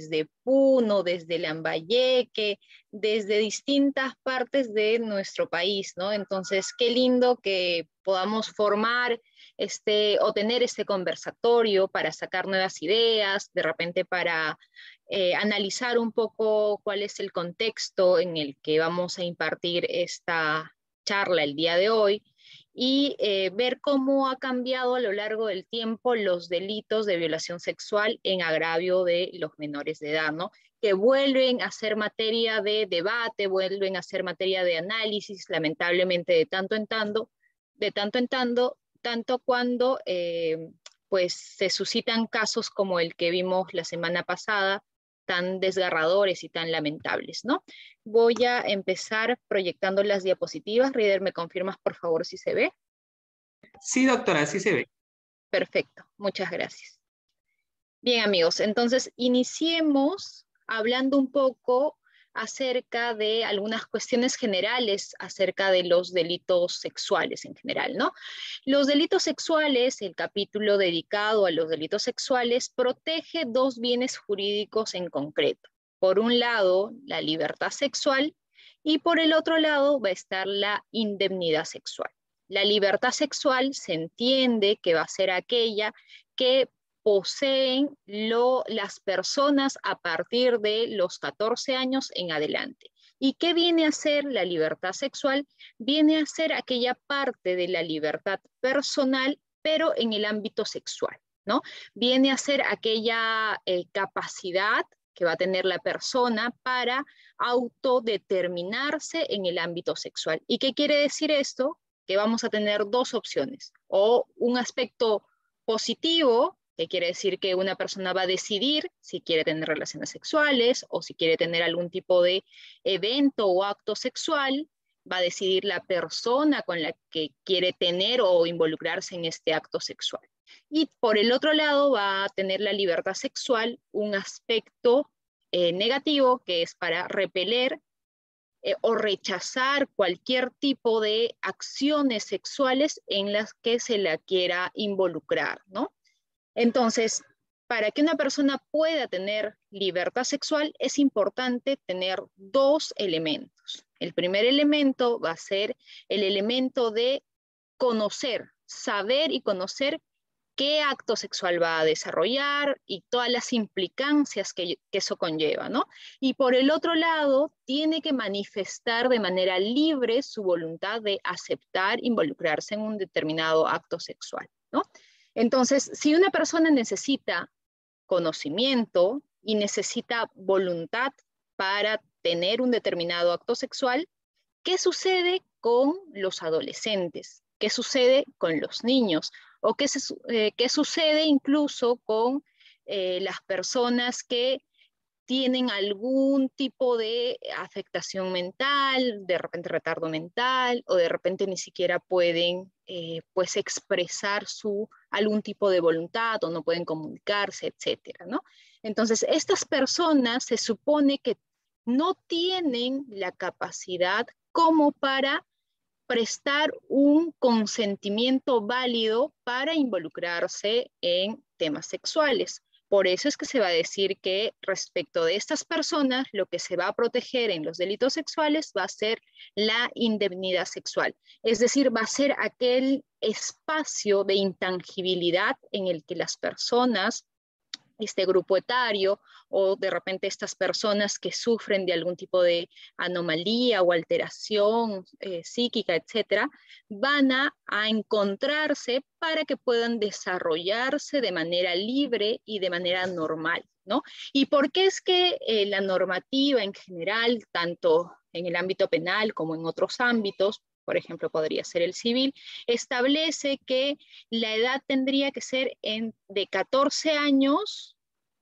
desde Puno, desde Lambayeque, desde distintas partes de nuestro país, ¿no? Entonces, qué lindo que podamos formar o tener este conversatorio para sacar nuevas ideas, de repente para analizar un poco cuál es el contexto en el que vamos a impartir esta charla el día de hoy y ver cómo ha cambiado a lo largo del tiempo los delitos de violación sexual en agravio de los menores de edad, ¿no? Que vuelven a ser materia de debate, vuelven a ser materia de análisis, lamentablemente de tanto en tanto cuando pues se suscitan casos como el que vimos la semana pasada, tan desgarradores y tan lamentables, ¿no? Voy a empezar proyectando las diapositivas. Reader, ¿me confirmas por favor si se ve? Sí, doctora, sí se ve. Perfecto, muchas gracias. Bien, amigos, entonces iniciemos hablando un poco acerca de algunas cuestiones generales acerca de los delitos sexuales en general, ¿no? Los delitos sexuales, el capítulo dedicado a los delitos sexuales, protege dos bienes jurídicos en concreto. Por un lado, la libertad sexual y por el otro lado va a estar la indemnidad sexual. La libertad sexual se entiende que va a ser aquella que poseen las personas a partir de los 14 años en adelante. ¿Y qué viene a ser la libertad sexual? Viene a ser aquella parte de la libertad personal, pero en el ámbito sexual, ¿no? Viene a ser aquella capacidad que va a tener la persona para autodeterminarse en el ámbito sexual. ¿Y qué quiere decir esto? Que vamos a tener dos opciones, o un aspecto positivo, que quiere decir que una persona va a decidir si quiere tener relaciones sexuales o si quiere tener algún tipo de evento o acto sexual, va a decidir la persona con la que quiere tener o involucrarse en este acto sexual. Y por el otro lado va a tener la libertad sexual un aspecto negativo, que es para repeler o rechazar cualquier tipo de acciones sexuales en las que se la quiera involucrar, ¿no? Entonces, para que una persona pueda tener libertad sexual es importante tener dos elementos. El primer elemento va a ser el elemento de conocer, saber y conocer qué acto sexual va a desarrollar y todas las implicancias que eso conlleva, ¿no? Y por el otro lado, tiene que manifestar de manera libre su voluntad de aceptar involucrarse en un determinado acto sexual, ¿no? Entonces, si una persona necesita conocimiento y necesita voluntad para tener un determinado acto sexual, ¿qué sucede con los adolescentes? ¿Qué sucede con los niños? ¿O qué sucede incluso con las personas que tienen algún tipo de afectación mental, de repente retardo mental, o de repente ni siquiera pueden pues expresar algún tipo de voluntad o no pueden comunicarse, etcétera, ¿no? Entonces, estas personas se supone que no tienen la capacidad como para prestar un consentimiento válido para involucrarse en temas sexuales. Por eso es que se va a decir que respecto de estas personas, lo que se va a proteger en los delitos sexuales va a ser la indemnidad sexual. Es decir, va a ser aquel espacio de intangibilidad en el que las personas, este grupo etario o de repente estas personas que sufren de algún tipo de anomalía o alteración psíquica, etcétera, van a encontrarse para que puedan desarrollarse de manera libre y de manera normal, ¿no? ¿Y por qué es que la normativa en general, tanto en el ámbito penal como en otros ámbitos, por ejemplo, podría ser el civil, establece que la edad tendría que ser de 14 años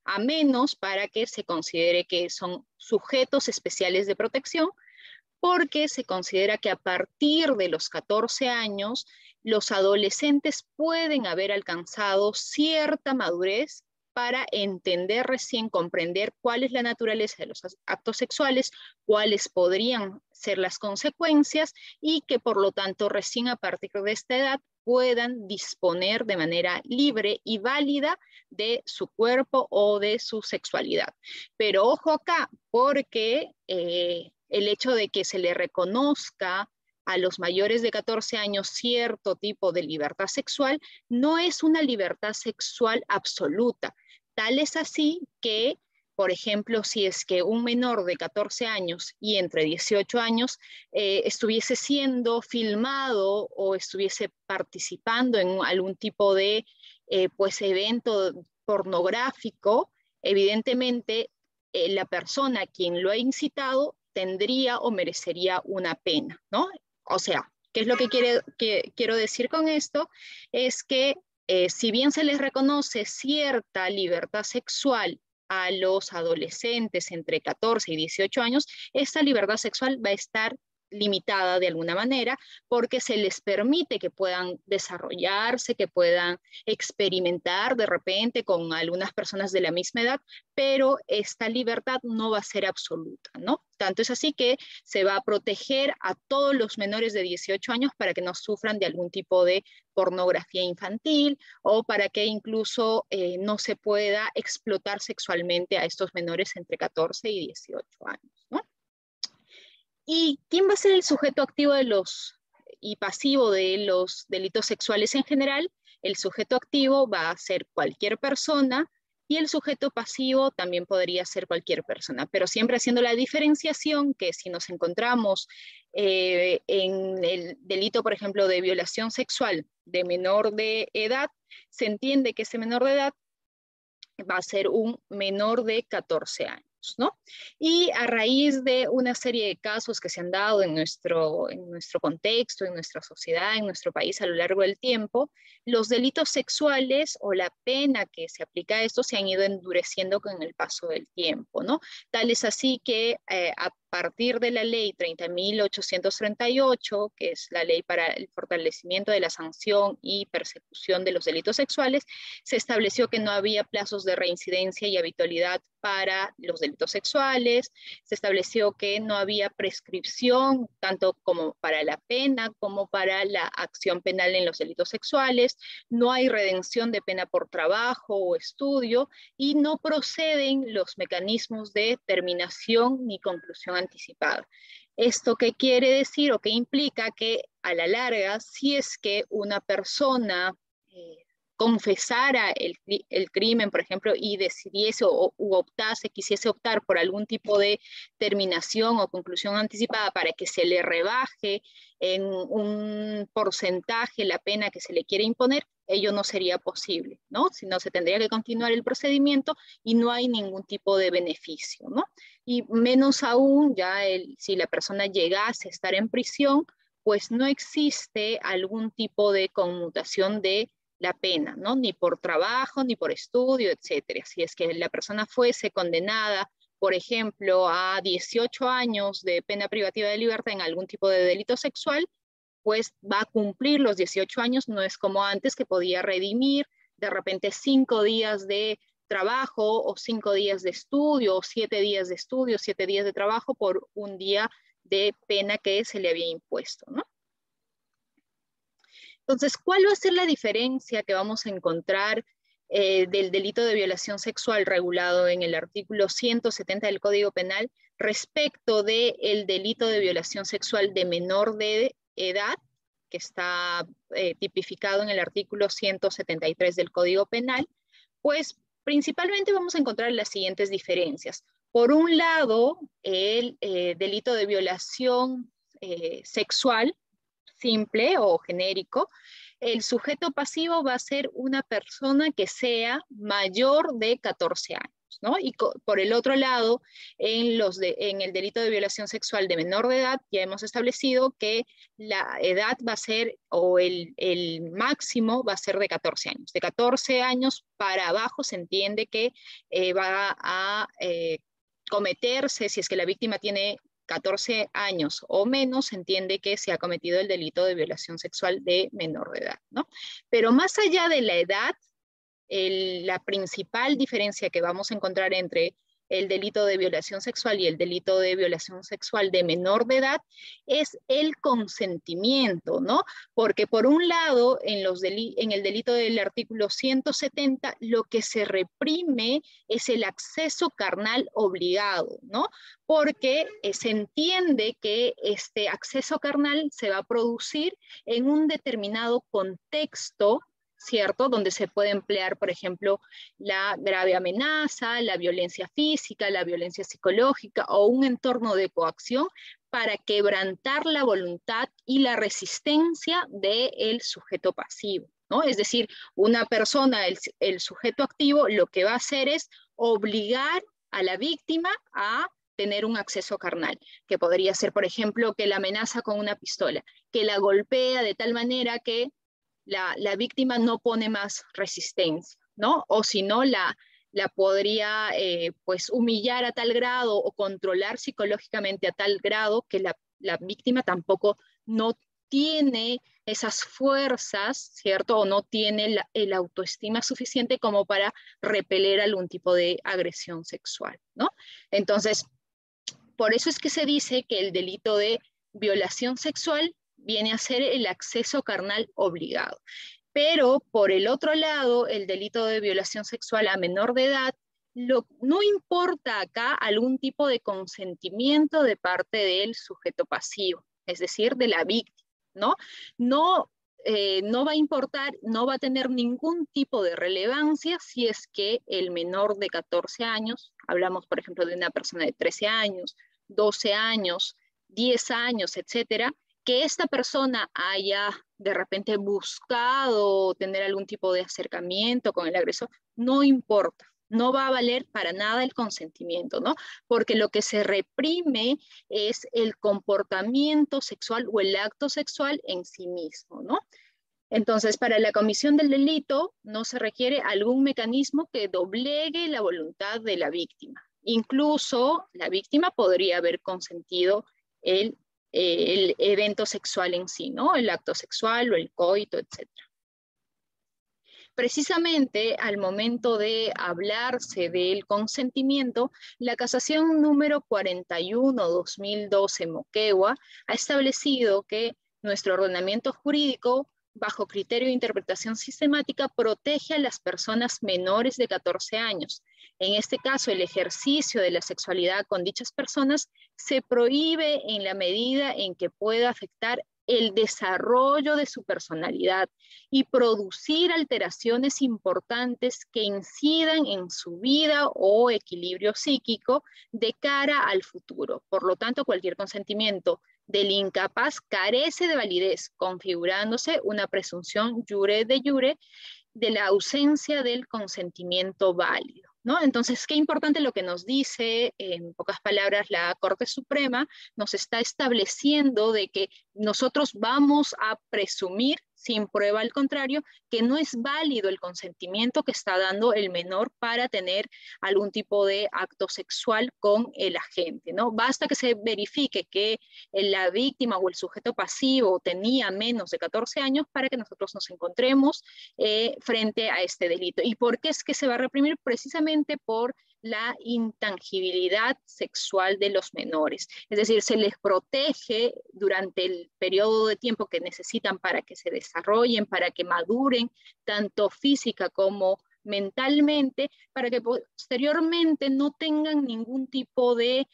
a menos para que se considere que son sujetos especiales de protección, porque se considera que a partir de los 14 años los adolescentes pueden haber alcanzado cierta madurez para entender recién, comprender cuál es la naturaleza de los actos sexuales, cuáles podrían ser las consecuencias y que por lo tanto recién a partir de esta edad puedan disponer de manera libre y válida de su cuerpo o de su sexualidad. Pero ojo acá, porque el hecho de que se le reconozca a los mayores de 14 años cierto tipo de libertad sexual no es una libertad sexual absoluta. Tal es así que, por ejemplo, si es que un menor de 14 años y entre 18 años estuviese siendo filmado o estuviese participando en algún tipo de pues evento pornográfico, evidentemente la persona a quien lo ha incitado tendría o merecería una pena, ¿no? O sea, ¿qué es lo que quiero decir con esto? Es que si bien se les reconoce cierta libertad sexual a los adolescentes entre 14 y 18 años, esta libertad sexual va a estar limitada de alguna manera porque se les permite que puedan desarrollarse, que puedan experimentar de repente con algunas personas de la misma edad, pero esta libertad no va a ser absoluta, ¿no? Tanto es así que se va a proteger a todos los menores de 18 años para que no sufran de algún tipo de pornografía infantil o para que incluso no se pueda explotar sexualmente a estos menores entre 14 y 18 años, ¿no? ¿Y quién va a ser el sujeto activo y pasivo de los delitos sexuales en general? El sujeto activo va a ser cualquier persona y el sujeto pasivo también podría ser cualquier persona, pero siempre haciendo la diferenciación que si nos encontramos en el delito, por ejemplo, de violación sexual de menor de edad, se entiende que ese menor de edad va a ser un menor de 14 años. ¿No? Y a raíz de una serie de casos que se han dado en nuestro contexto, en nuestra sociedad, en nuestro país a lo largo del tiempo, los delitos sexuales o la pena que se aplica a esto se han ido endureciendo con el paso del tiempo, ¿no? Tal es así que a partir de la ley 30.838, que es la ley para el fortalecimiento de la sanción y persecución de los delitos sexuales, se estableció que no había plazos de reincidencia y habitualidad para los delitos sexuales, se estableció que no había prescripción tanto como para la pena como para la acción penal en los delitos sexuales, no hay redención de pena por trabajo o estudio y no proceden los mecanismos de terminación ni conclusión anticipada. ¿Esto qué quiere decir o qué implica? Que a la larga, si es que una persona confesara el crimen, por ejemplo, y decidiese quisiese optar por algún tipo de terminación o conclusión anticipada para que se le rebaje en un porcentaje la pena que se le quiere imponer, ello no sería posible, ¿no? Sino se tendría que continuar el procedimiento y no hay ningún tipo de beneficio, ¿no? Y menos aún, si la persona llegase a estar en prisión, pues no existe algún tipo de conmutación de la pena, ¿no? Ni por trabajo, ni por estudio, etcétera. Si es que la persona fuese condenada, por ejemplo, a 18 años de pena privativa de libertad en algún tipo de delito sexual, pues va a cumplir los 18 años, no es como antes que podía redimir de repente 5 días de trabajo o 5 días de estudio o 7 días de estudio, 7 días de trabajo por un día de pena que se le había impuesto, ¿no? Entonces, ¿cuál va a ser la diferencia que vamos a encontrar del delito de violación sexual regulado en el artículo 170 del Código Penal respecto del delito de violación sexual de menor de edad, que está tipificado en el artículo 173 del Código Penal? Pues principalmente vamos a encontrar las siguientes diferencias. Por un lado, el delito de violación sexual simple o genérico, el sujeto pasivo va a ser una persona que sea mayor de 14 años, ¿no? Y por el otro lado, en el delito de violación sexual de menor de edad, ya hemos establecido que la edad va a ser, o el máximo va a ser de 14 años. De 14 años para abajo se entiende que va a cometerse, si es que la víctima tiene 14 años o menos, se entiende que se ha cometido el delito de violación sexual de menor de edad, ¿no? Pero más allá de la edad, la principal diferencia que vamos a encontrar entre el delito de violación sexual y el delito de violación sexual de menor de edad es el consentimiento, ¿no? Porque por un lado, en el delito del artículo 170, lo que se reprime es el acceso carnal obligado, ¿no? Porque se entiende que este acceso carnal se va a producir en un determinado contexto, ¿cierto? Donde se puede emplear, por ejemplo, la grave amenaza, la violencia física, la violencia psicológica o un entorno de coacción para quebrantar la voluntad y la resistencia del sujeto pasivo, ¿no? Es decir, una persona, el sujeto activo, lo que va a hacer es obligar a la víctima a tener un acceso carnal, que podría ser, por ejemplo, que la amenaza con una pistola, que la golpea de tal manera que la víctima no pone más resistencia, ¿no? O si no, la podría pues humillar a tal grado o controlar psicológicamente a tal grado que la víctima tampoco no tiene esas fuerzas, ¿cierto? O no tiene el autoestima suficiente como para repeler algún tipo de agresión sexual, ¿no? Entonces, por eso es que se dice que el delito de violación sexual viene a ser el acceso carnal obligado. Pero por el otro lado, el delito de violación sexual a menor de edad, no importa acá algún tipo de consentimiento de parte del sujeto pasivo, es decir, de la víctima, ¿no? No va a importar, no va a tener ningún tipo de relevancia si es que el menor de 14 años, hablamos por ejemplo de una persona de 13 años, 12 años, 10 años, etcétera, que esta persona haya de repente buscado tener algún tipo de acercamiento con el agresor, no importa, no va a valer para nada el consentimiento, ¿no? Porque lo que se reprime es el comportamiento sexual o el acto sexual en sí mismo, ¿no? Entonces, para la comisión del delito no se requiere algún mecanismo que doblegue la voluntad de la víctima. Incluso la víctima podría haber consentido el evento sexual en sí, ¿no? El acto sexual o el coito, etc. Precisamente al momento de hablarse del consentimiento, la casación número 41/2012 Moquegua ha establecido que nuestro ordenamiento jurídico, bajo criterio de interpretación sistemática, protege a las personas menores de 14 años. En este caso, el ejercicio de la sexualidad con dichas personas se prohíbe en la medida en que pueda afectar el desarrollo de su personalidad y producir alteraciones importantes que incidan en su vida o equilibrio psíquico de cara al futuro. Por lo tanto, cualquier consentimiento del incapaz carece de validez, configurándose una presunción jure de jure de la ausencia del consentimiento válido, ¿no? Entonces, qué importante lo que nos dice, en pocas palabras, la Corte Suprema nos está estableciendo de que nosotros vamos a presumir, sin prueba al contrario, que no es válido el consentimiento que está dando el menor para tener algún tipo de acto sexual con el agente, ¿no? Basta que se verifique que la víctima o el sujeto pasivo tenía menos de 14 años para que nosotros nos encontremos frente a este delito. ¿Y por qué es que se va a reprimir? Precisamente por la intangibilidad sexual de los menores. Es decir, se les protege durante el periodo de tiempo que necesitan para que se desarrollen, para que maduren, tanto física como mentalmente, para que posteriormente no tengan ningún tipo de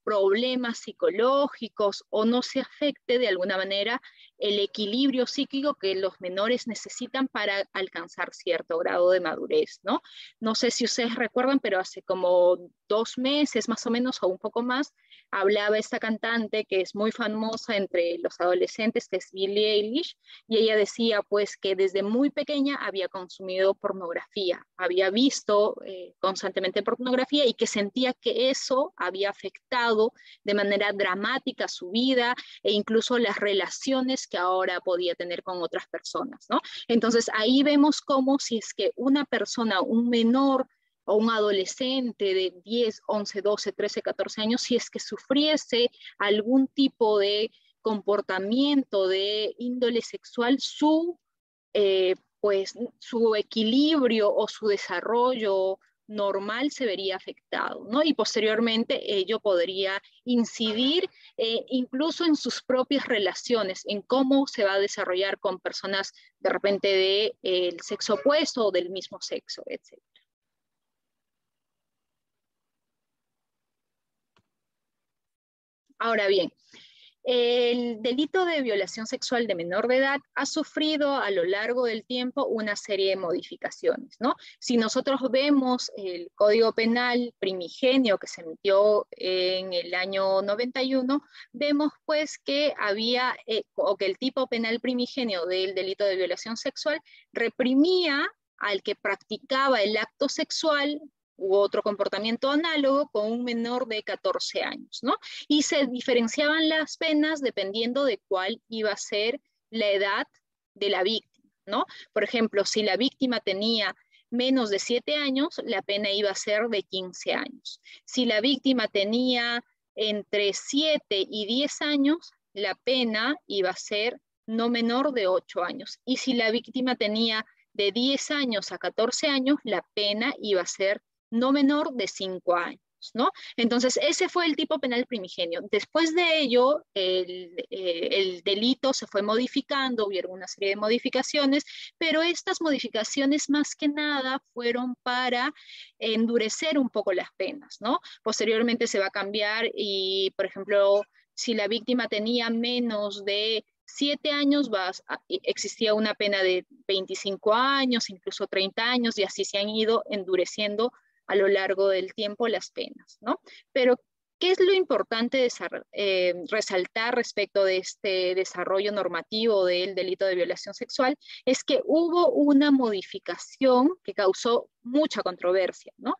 problemas psicológicos o no se afecte de alguna manera el equilibrio psíquico que los menores necesitan para alcanzar cierto grado de madurez, ¿no? No sé si ustedes recuerdan, pero hace como 2 meses más o menos o un poco más, hablaba esta cantante que es muy famosa entre los adolescentes, que es Billie Eilish, y ella decía pues que desde muy pequeña había consumido pornografía, había visto constantemente pornografía y que sentía que eso había afectado de manera dramática su vida e incluso las relaciones que ahora podía tener con otras personas, ¿no? Entonces ahí vemos cómo si es que una persona, un menor o un adolescente de 10, 11, 12, 13, 14 años, si es que sufriese algún tipo de comportamiento de índole sexual, su pues su equilibrio o su desarrollo normal se vería afectado, ¿no? Y posteriormente ello podría incidir incluso en sus propias relaciones, en cómo se va a desarrollar con personas de repente del sexo opuesto o del mismo sexo, etc. Ahora bien, el delito de violación sexual de menor de edad ha sufrido a lo largo del tiempo una serie de modificaciones, ¿no? Si nosotros vemos el Código Penal primigenio que se emitió en el año 91, vemos pues que había, o que el tipo penal primigenio del delito de violación sexual reprimía al que practicaba el acto sexual u otro comportamiento análogo con un menor de 14 años, ¿no? Y se diferenciaban las penas dependiendo de cuál iba a ser la edad de la víctima, ¿no? Por ejemplo, si la víctima tenía menos de 7 años, la pena iba a ser de 15 años. Si la víctima tenía entre 7 y 10 años, la pena iba a ser no menor de 8 años. Y si la víctima tenía de 10 años a 14 años, la pena iba a ser no menor de 5 años, ¿no? Entonces, ese fue el tipo penal primigenio. Después de ello, el delito se fue modificando, hubieron una serie de modificaciones, pero estas modificaciones más que nada fueron para endurecer un poco las penas, ¿no? Posteriormente se va a cambiar y, por ejemplo, si la víctima tenía menos de 7 años existía una pena de 25 años, incluso 30 años, y así se han ido endureciendo a lo largo del tiempo las penas, ¿no? Pero, ¿qué es lo importante de resaltar respecto de este desarrollo normativo del delito de violación sexual? Es que hubo una modificación que causó mucha controversia, ¿no?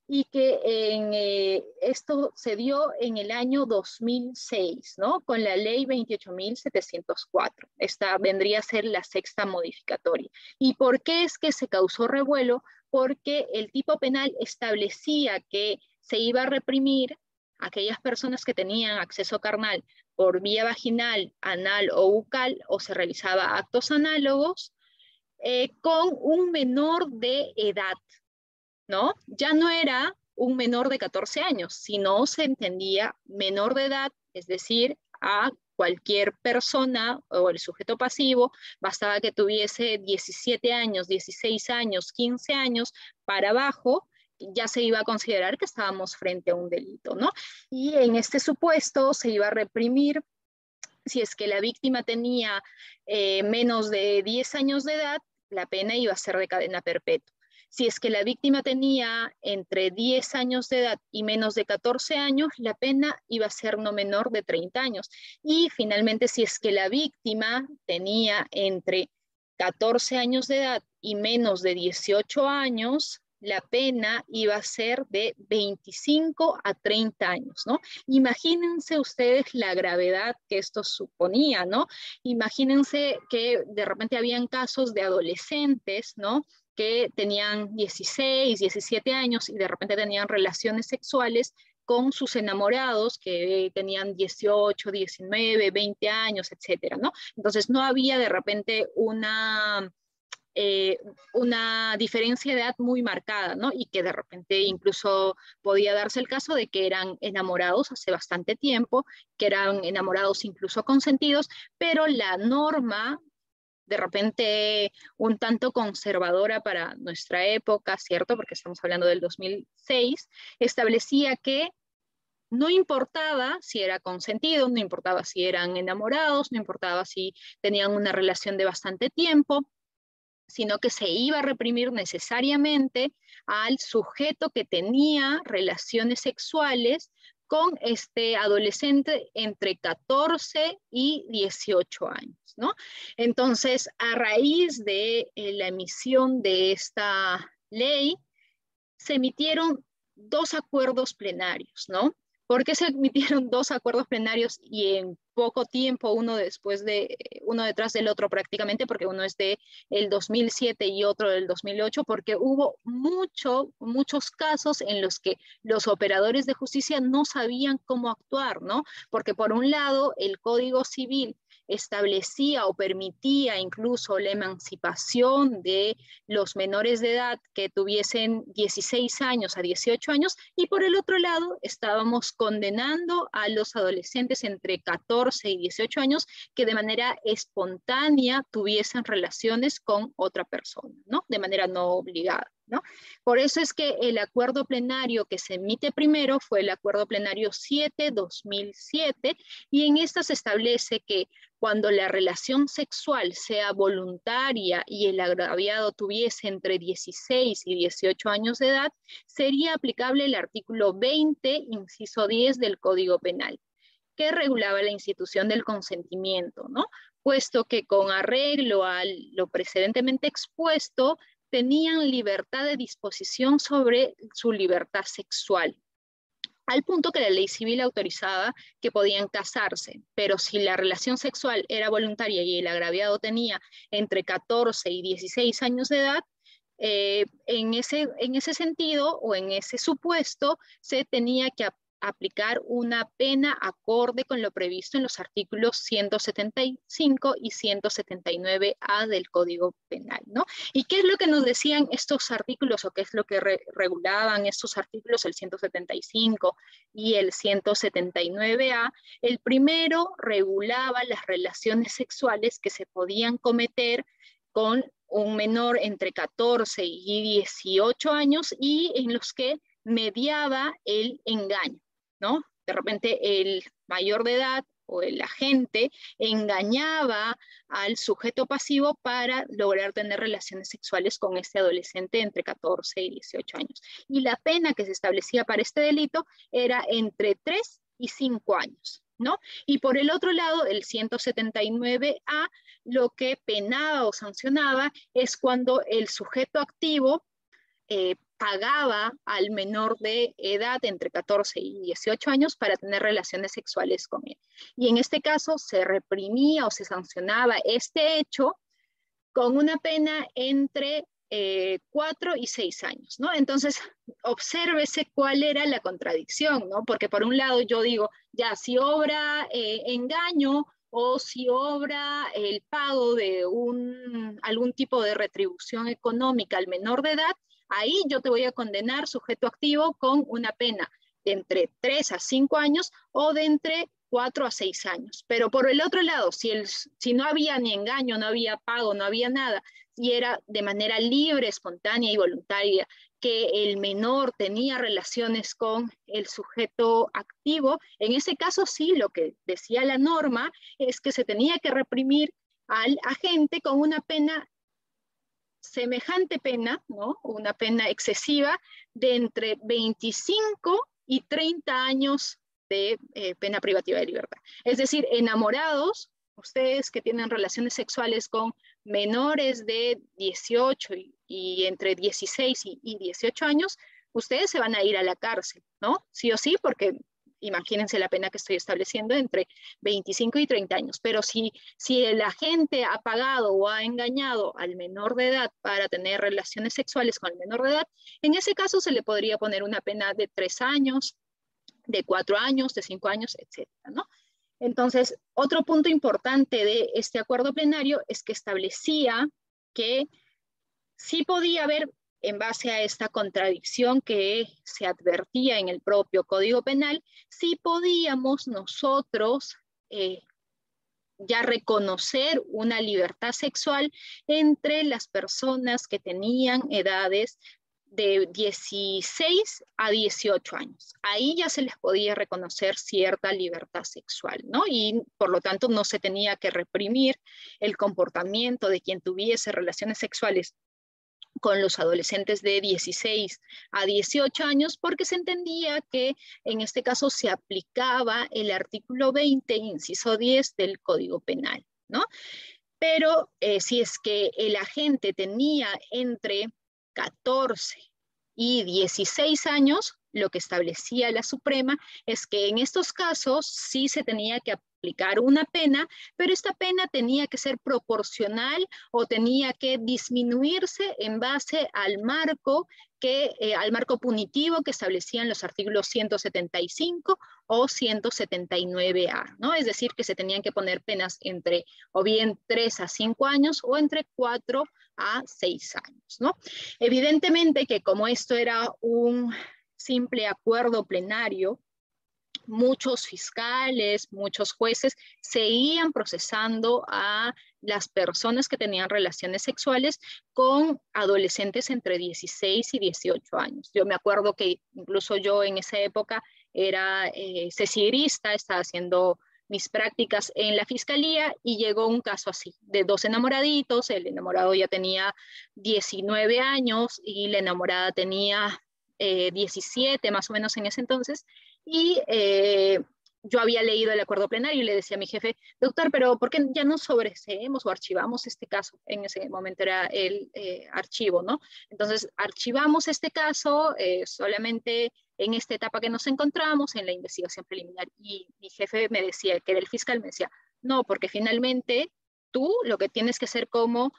Y que esto se dio en el año 2006, ¿no? Con la ley 28.704. Esta vendría a ser la sexta modificatoria. ¿Y por qué es que se causó revuelo? Porque el tipo penal establecía que se iba a reprimir a aquellas personas que tenían acceso carnal por vía vaginal, anal o bucal, o se realizaba actos análogos, con un menor de edad, ¿no? Ya no era un menor de 14 años, sino se entendía menor de edad, es decir, a cualquier persona o el sujeto pasivo, bastaba que tuviese 17 años, 16 años, 15 años para abajo, ya se iba a considerar que estábamos frente a un delito, ¿no? Y en este supuesto se iba a reprimir si es que la víctima tenía menos de 10 años de edad, la pena iba a ser de cadena perpetua. Si es que la víctima tenía entre 10 años de edad y menos de 14 años, la pena iba a ser no menor de 30 años. Y finalmente, si es que la víctima tenía entre 14 años de edad y menos de 18 años, la pena iba a ser de 25 a 30 años, ¿no? Imagínense ustedes la gravedad que esto suponía, ¿no? Imagínense que de repente habían casos de adolescentes, ¿no? Que tenían 16, 17 años y de repente tenían relaciones sexuales con sus enamorados que tenían 18, 19, 20 años, etcétera, ¿no? Entonces no había de repente una diferencia de edad muy marcada, ¿no? Y que de repente incluso podía darse el caso de que eran enamorados hace bastante tiempo, que eran enamorados incluso consentidos, pero la norma de repente un tanto conservadora para nuestra época, ¿cierto? Porque estamos hablando del 2006, establecía que no importaba si era consentido, no importaba si eran enamorados, no importaba si tenían una relación de bastante tiempo, sino que se iba a reprimir necesariamente al sujeto que tenía relaciones sexuales con este adolescente entre 14 y 18 años, ¿no? Entonces, a raíz de la emisión de esta ley, se emitieron dos acuerdos plenarios, ¿no? ¿Por qué se emitieron dos acuerdos plenarios y en poco tiempo, uno detrás del otro prácticamente, porque uno es de el 2007 y otro del 2008, porque hubo muchos casos en los que los operadores de justicia no sabían cómo actuar, ¿no? Porque por un lado, el Código Civil establecía o permitía incluso la emancipación de los menores de edad que tuviesen 16 años a 18 años, y por el otro lado estábamos condenando a los adolescentes entre 14 y 18 años que de manera espontánea tuviesen relaciones con otra persona, ¿no? De manera no obligada, ¿no? Por eso es que el acuerdo plenario que se emite primero fue el acuerdo plenario 7/2007, y en esta se establece que cuando la relación sexual sea voluntaria y el agraviado tuviese entre 16 y 18 años de edad, sería aplicable el artículo 20, inciso 10 del Código Penal, que regulaba la institución del consentimiento, ¿no? Puesto que con arreglo a lo precedentemente expuesto, tenían libertad de disposición sobre su libertad sexual, al punto que la ley civil autorizaba que podían casarse, pero si la relación sexual era voluntaria y el agraviado tenía entre 14 y 16 años de edad, en ese sentido o en ese supuesto se tenía que aplicar una pena acorde con lo previsto en los artículos 175 y 179A del Código Penal, ¿no? ¿Y qué es lo que nos decían estos artículos o qué es lo que regulaban estos artículos, el 175 y el 179A? El primero regulaba las relaciones sexuales que se podían cometer con un menor entre 14 y 18 años y en los que mediaba el engaño, ¿no? De repente el mayor de edad o el agente engañaba al sujeto pasivo para lograr tener relaciones sexuales con este adolescente entre 14 y 18 años. Y la pena que se establecía para este delito era entre 3 y 5 años, ¿no? Y por el otro lado, el 179A lo que penaba o sancionaba es cuando el sujeto activo pagaba al menor de edad entre 14 y 18 años para tener relaciones sexuales con él. Y en este caso se reprimía o se sancionaba este hecho con una pena entre 4 y 6 años, ¿no? Entonces, obsérvese cuál era la contradicción, ¿no? Porque por un lado yo digo, ya, si obra engaño o si obra el pago de algún tipo de retribución económica al menor de edad, ahí yo te voy a condenar sujeto activo con una pena de entre 3 a 5 años o de entre 4 a 6 años. Pero por el otro lado, si no había ni engaño, no había pago, no había nada, y era de manera libre, espontánea y voluntaria que el menor tenía relaciones con el sujeto activo, en ese caso sí, lo que decía la norma es que se tenía que reprimir al agente con una pena, semejante pena, ¿no? Una pena excesiva de entre 25 y 30 años de pena privativa de libertad. Es decir, enamorados, ustedes que tienen relaciones sexuales con menores de 18 y entre 16 y 18 años, ustedes se van a ir a la cárcel, ¿no? Sí o sí, porque imagínense la pena que estoy estableciendo entre 25 y 30 años. Pero si el agente ha pagado o ha engañado al menor de edad para tener relaciones sexuales con el menor de edad, en ese caso se le podría poner una pena de 3 años, de 4 años, de 5 años, etcétera, ¿no? Entonces, otro punto importante de este acuerdo plenario es que establecía que sí podía haber, en base a esta contradicción que se advertía en el propio Código Penal, sí podíamos nosotros ya reconocer una libertad sexual entre las personas que tenían edades de 16 a 18 años. Ahí ya se les podía reconocer cierta libertad sexual, ¿no? Y por lo tanto no se tenía que reprimir el comportamiento de quien tuviese relaciones sexuales con los adolescentes de 16 a 18 años, porque se entendía que en este caso se aplicaba el artículo 20, inciso 10 del Código Penal, ¿no? Pero si es que el agente tenía entre 14 y 16 años, lo que establecía la Suprema es que en estos casos sí se tenía que aplicar una pena, pero esta pena tenía que ser proporcional o tenía que disminuirse en base al marco al marco punitivo que establecían los artículos 175 o 179A, ¿no? Es decir, que se tenían que poner penas entre o bien 3 a 5 años o entre 4 a 6 años, ¿no? Evidentemente que como esto era un simple acuerdo plenario, muchos fiscales, muchos jueces seguían procesando a las personas que tenían relaciones sexuales con adolescentes entre 16 y 18 años. Yo me acuerdo que incluso yo en esa época era cesierista, estaba haciendo mis prácticas en la fiscalía y llegó un caso así, de dos enamoraditos, el enamorado ya tenía 19 años y la enamorada tenía 17 más o menos en ese entonces, y yo había leído el acuerdo plenario y le decía a mi jefe, doctor, pero ¿por qué ya no sobreseemos o archivamos este caso? En ese momento era el archivo, ¿no? Entonces, archivamos este caso solamente en esta etapa que nos encontramos, en la investigación preliminar. Y mi jefe me decía, que era el fiscal, me decía, no, porque finalmente tú lo que tienes que hacer como,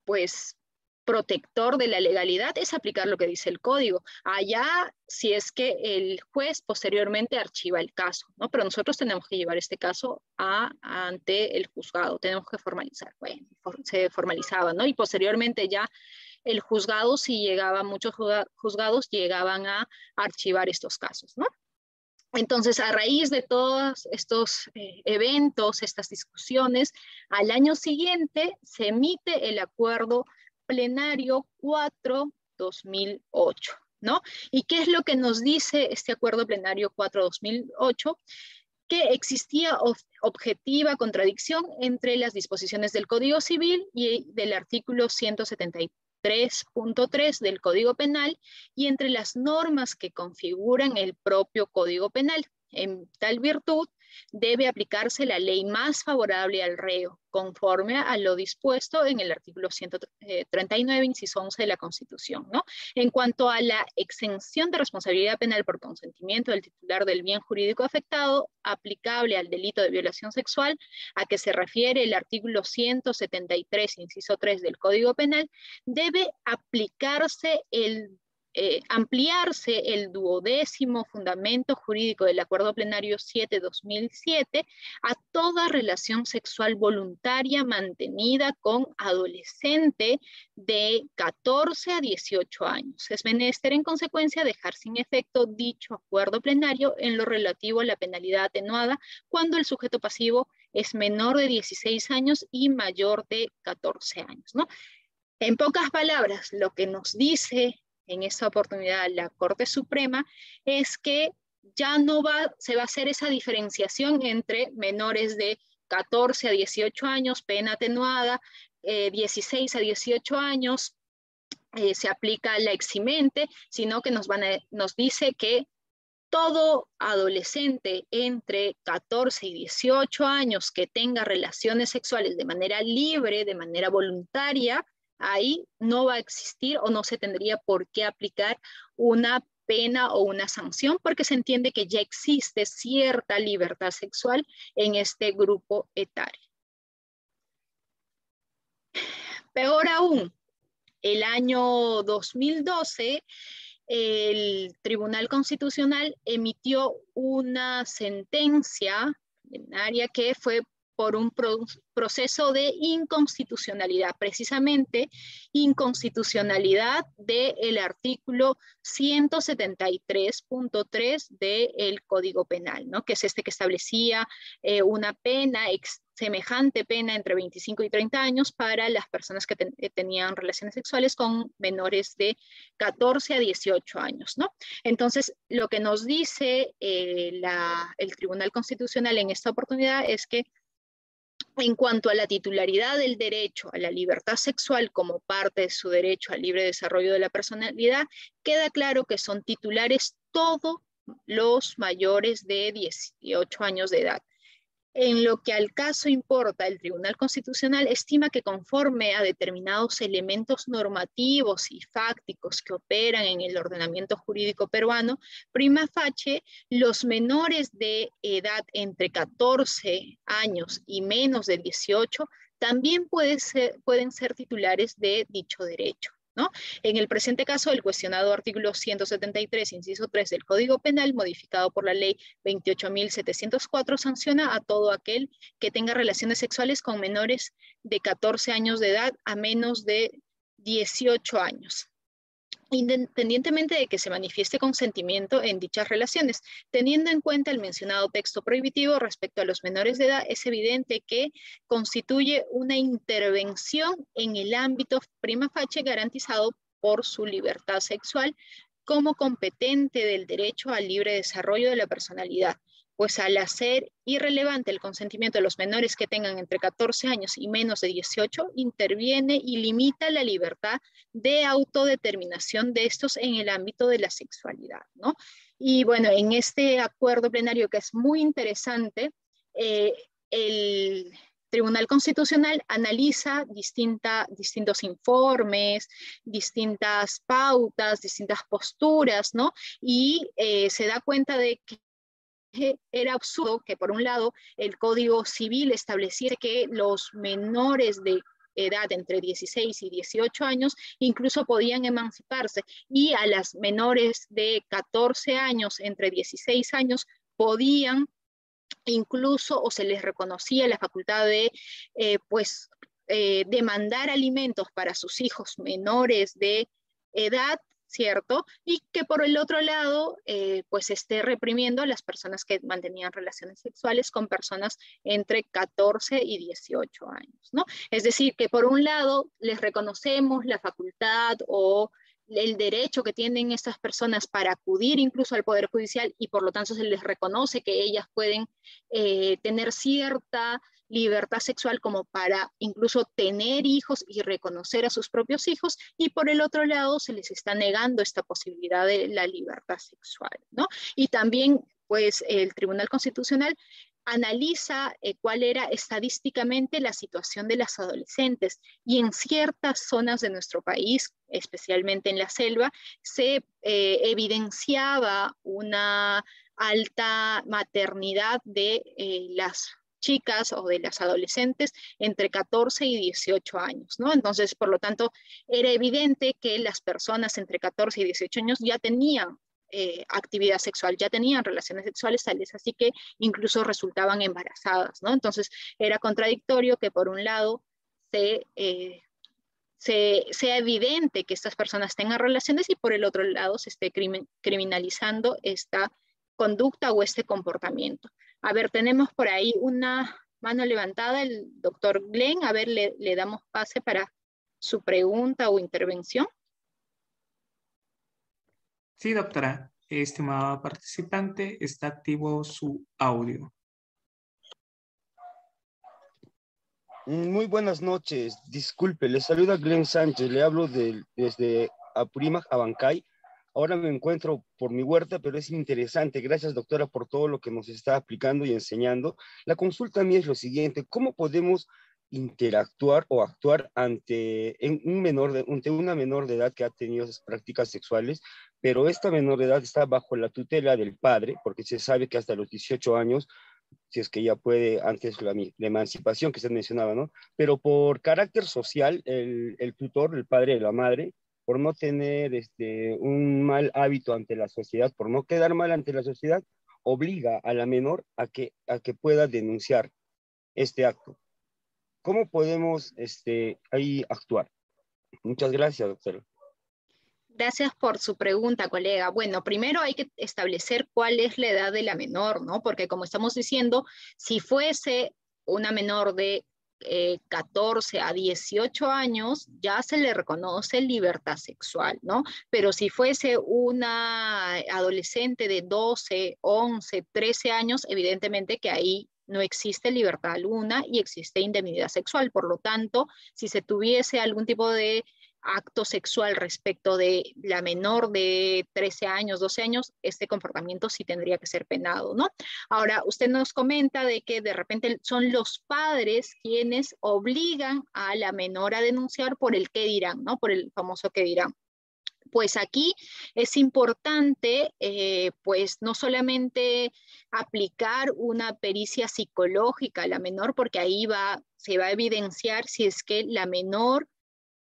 pues, protector de la legalidad es aplicar lo que dice el código. Allá, si es que el juez posteriormente archiva el caso, ¿no? Pero nosotros tenemos que llevar este caso ante el juzgado, tenemos que formalizar. Bueno, se formalizaba, ¿no? Y posteriormente ya el juzgado, si llegaba, muchos juzgados llegaban a archivar estos casos, ¿no? Entonces, a raíz de todos estos eventos, estas discusiones, al año siguiente se emite el acuerdo plenario 4/2008, ¿no? ¿Y qué es lo que nos dice este acuerdo plenario 4/2008? Que existía objetiva contradicción entre las disposiciones del Código Civil y del artículo 173.3 del Código Penal y entre las normas que configuran el propio Código Penal. En tal virtud, debe aplicarse la ley más favorable al reo, conforme a lo dispuesto en el artículo 139, inciso 11 de la Constitución, ¿no? En cuanto a la exención de responsabilidad penal por consentimiento del titular del bien jurídico afectado, aplicable al delito de violación sexual, a que se refiere el artículo 173, inciso 3 del Código Penal, debe aplicarse ampliarse el 12º fundamento jurídico del Acuerdo Plenario 7/2007 a toda relación sexual voluntaria mantenida con adolescente de 14 a 18 años. Es menester, en consecuencia, dejar sin efecto dicho acuerdo plenario en lo relativo a la penalidad atenuada cuando el sujeto pasivo es menor de 16 años y mayor de 14 años, ¿no? En pocas palabras, lo que nos dice en esta oportunidad la Corte Suprema es que ya no se va a hacer esa diferenciación entre menores de 14 a 18 años, pena atenuada, 16 a 18 años, se aplica la eximente, sino que nos dice que todo adolescente entre 14 y 18 años que tenga relaciones sexuales de manera libre, de manera voluntaria, ahí no va a existir o no se tendría por qué aplicar una pena o una sanción porque se entiende que ya existe cierta libertad sexual en este grupo etario. Peor aún, el año 2012, el Tribunal Constitucional emitió una sentencia plenaria que fue por un proceso de inconstitucionalidad, precisamente inconstitucionalidad del artículo 173.3 del Código Penal, ¿no? Que es este que establecía una pena, semejante pena entre 25 y 30 años para las personas que tenían relaciones sexuales con menores de 14 a 18 años, ¿no? Entonces, lo que nos dice el Tribunal Constitucional en esta oportunidad es que en cuanto a la titularidad del derecho a la libertad sexual como parte de su derecho al libre desarrollo de la personalidad, queda claro que son titulares todos los mayores de 18 años de edad. En lo que al caso importa, el Tribunal Constitucional estima que conforme a determinados elementos normativos y fácticos que operan en el ordenamiento jurídico peruano, prima facie, los menores de edad entre 14 años y menos de 18 también pueden ser titulares de dicho derecho, ¿no? En el presente caso, el cuestionado artículo 173, inciso 3 del Código Penal, modificado por la ley 28.704, sanciona a todo aquel que tenga relaciones sexuales con menores de 14 años de edad a menos de 18 años, independientemente de que se manifieste consentimiento en dichas relaciones. Teniendo en cuenta el mencionado texto prohibitivo respecto a los menores de edad, es evidente que constituye una intervención en el ámbito prima facie garantizado por su libertad sexual como competente del derecho al libre desarrollo de la personalidad, pues al hacer irrelevante el consentimiento de los menores que tengan entre 14 años y menos de 18, interviene y limita la libertad de autodeterminación de estos en el ámbito de la sexualidad, ¿no? Y bueno, en este acuerdo plenario que es muy interesante, el Tribunal Constitucional analiza distintos informes, distintas pautas, distintas posturas, ¿no? Y se da cuenta de que era absurdo que, por un lado, el Código Civil estableciese que los menores de edad entre 16 y 18 años incluso podían emanciparse, y a las menores de 14 años, entre 16 años, podían incluso, o se les reconocía la facultad de demandar alimentos para sus hijos menores de edad, ¿cierto? Y que por el otro lado, pues esté reprimiendo a las personas que mantenían relaciones sexuales con personas entre 14 y 18 años, ¿no? Es decir, que por un lado les reconocemos la facultad o el derecho que tienen estas personas para acudir incluso al Poder Judicial, y por lo tanto se les reconoce que ellas pueden tener cierta libertad sexual como para incluso tener hijos y reconocer a sus propios hijos, y por el otro lado se les está negando esta posibilidad de la libertad sexual, ¿no? Y también, pues, el Tribunal Constitucional analiza cuál era estadísticamente la situación de las adolescentes, y en ciertas zonas de nuestro país, especialmente en la selva, se evidenciaba una alta maternidad de las chicas o de las adolescentes entre 14 y 18 años, ¿no? Entonces, por lo tanto, era evidente que las personas entre 14 y 18 años ya tenían actividad sexual, ya tenían relaciones sexuales, tales así que incluso resultaban embarazadas, ¿no? Entonces, era contradictorio que por un lado sea evidente que estas personas tengan relaciones y por el otro lado se esté criminalizando esta conducta o este comportamiento. A ver, tenemos por ahí una mano levantada, el doctor Glenn. A ver, le damos pase para su pregunta o intervención. Sí, doctora. Estimada participante, está activo su audio. Muy buenas noches. Disculpe, le saluda Glenn Sánchez. Le hablo desde Apurímac, Abancay. Ahora me encuentro por mi huerta, pero es interesante. Gracias, doctora, por todo lo que nos está aplicando y enseñando. La consulta mía es lo siguiente: ¿cómo podemos interactuar o actuar ante una menor de edad que ha tenido esas prácticas sexuales, pero esta menor de edad está bajo la tutela del padre, porque se sabe que hasta los 18 años, si es que ya puede, antes la emancipación que se mencionaba, ¿no? Pero por carácter social, el tutor, el padre de la madre, por no tener un mal hábito ante la sociedad, por no quedar mal ante la sociedad, obliga a la menor a que pueda denunciar este acto. ¿Cómo podemos ahí actuar? Muchas gracias, doctora. Gracias por su pregunta, colega. Bueno, primero hay que establecer cuál es la edad de la menor, ¿no? Porque como estamos diciendo, si fuese una menor de 14 a 18 años, ya se le reconoce libertad sexual, ¿no? Pero si fuese una adolescente de 12, 11, 13 años, evidentemente que ahí no existe libertad alguna y existe indemnidad sexual. Por lo tanto, si se tuviese algún tipo de acto sexual respecto de la menor de 13 años, 12 años, este comportamiento sí tendría que ser penado, ¿no? Ahora, usted nos comenta de que de repente son los padres quienes obligan a la menor a denunciar por el qué dirán, ¿no? Por el famoso qué dirán. Pues aquí es importante, pues no solamente aplicar una pericia psicológica a la menor, porque ahí se va a evidenciar si es que la menor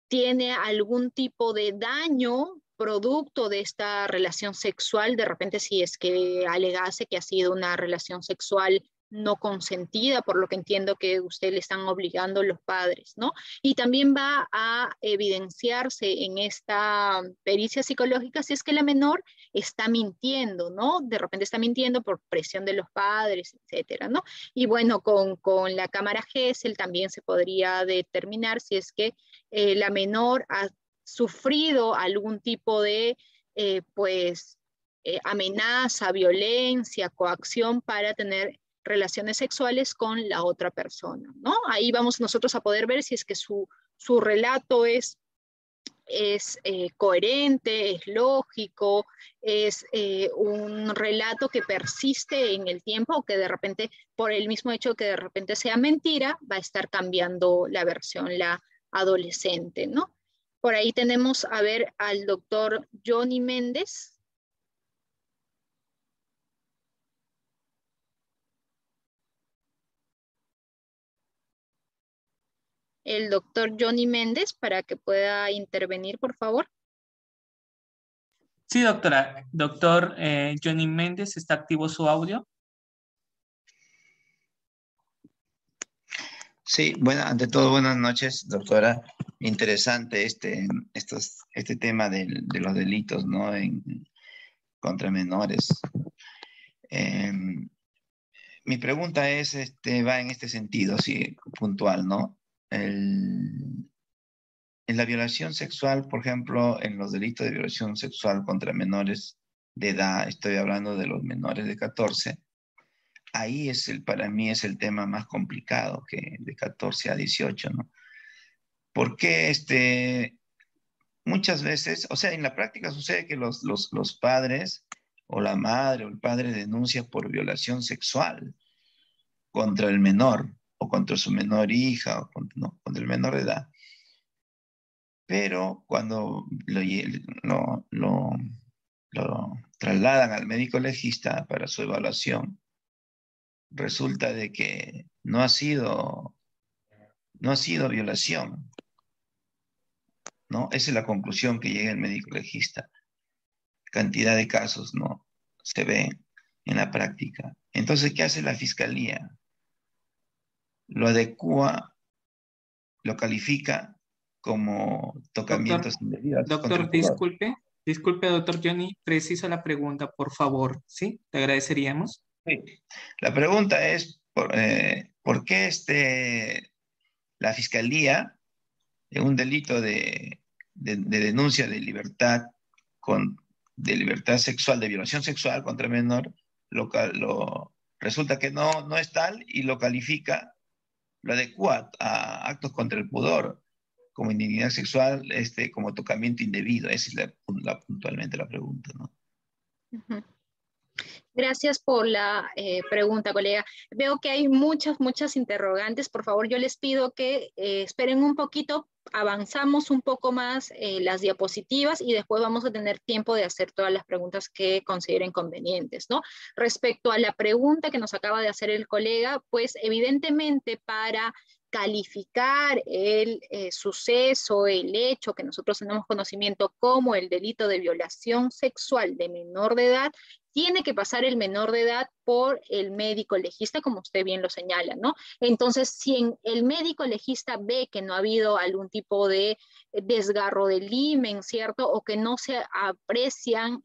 tiene algún tipo de daño producto de esta relación sexual, de repente si es que alegase que ha sido una relación sexual no consentida, por lo que entiendo que usted le están obligando los padres, ¿no? Y también va a evidenciarse en esta pericia psicológica si es que la menor está mintiendo, ¿no? De repente está mintiendo por presión de los padres, etcétera, ¿no? Y bueno, con la cámara Gesell también se podría determinar si es que la menor ha sufrido algún tipo de, amenaza, violencia, coacción para tener relaciones sexuales con la otra persona, ¿no? Ahí vamos nosotros a poder ver si es que su relato es coherente, es lógico, es un relato que persiste en el tiempo o que de repente, por el mismo hecho de que de repente sea mentira, va a estar cambiando la versión, la adolescente, ¿no? Por ahí tenemos a ver al doctor Johnny Méndez. El doctor Johnny Méndez para que pueda intervenir, por favor. Sí, doctora. Doctor Johnny Méndez, ¿está activo su audio? Sí, bueno, ante todo, buenas noches, doctora. Interesante este tema de los delitos, ¿no? Contra menores. Mi pregunta va en este sentido, así puntual, ¿no? En la violación sexual, por ejemplo, en los delitos de violación sexual contra menores de edad, estoy hablando de los menores de 14, ahí para mí es el tema más complicado que de 14 a 18, ¿no? Porque muchas veces, o sea, en la práctica sucede que los padres o la madre o el padre denuncia por violación sexual contra el menor o contra su menor hija o contra el menor de edad. Pero cuando lo trasladan al médico legista para su evaluación, resulta de que no ha sido violación, ¿no? Esa es la conclusión que llega el médico legista. Cantidad de casos, ¿no? Se ven en la práctica. Entonces, ¿qué hace la fiscalía? Lo adecua, lo califica como tocamientos indebidos contra el Doctor, pudor. disculpe, doctor Johnny, preciso la pregunta, por favor, ¿sí? Te agradeceríamos. Sí. La pregunta es, ¿por qué la fiscalía, en un delito de denuncia de libertad de libertad sexual, de violación sexual contra menor, resulta que no es tal y lo califica, lo adecua a actos contra el pudor, como indignidad sexual, como tocamiento indebido? Esa es puntualmente la pregunta, ¿no? Uh-huh. Gracias por la pregunta, colega. Veo que hay muchas interrogantes. Por favor, yo les pido que esperen un poquito, avanzamos un poco más las diapositivas y después vamos a tener tiempo de hacer todas las preguntas que consideren convenientes, ¿no? Respecto a la pregunta que nos acaba de hacer el colega, pues evidentemente para calificar el suceso, el hecho que nosotros tenemos conocimiento como el delito de violación sexual de menor de edad, tiene que pasar el menor de edad por el médico legista, como usted bien lo señala, ¿no? Entonces, si el médico legista ve que no ha habido algún tipo de desgarro del himen, ¿cierto? O que no se aprecian,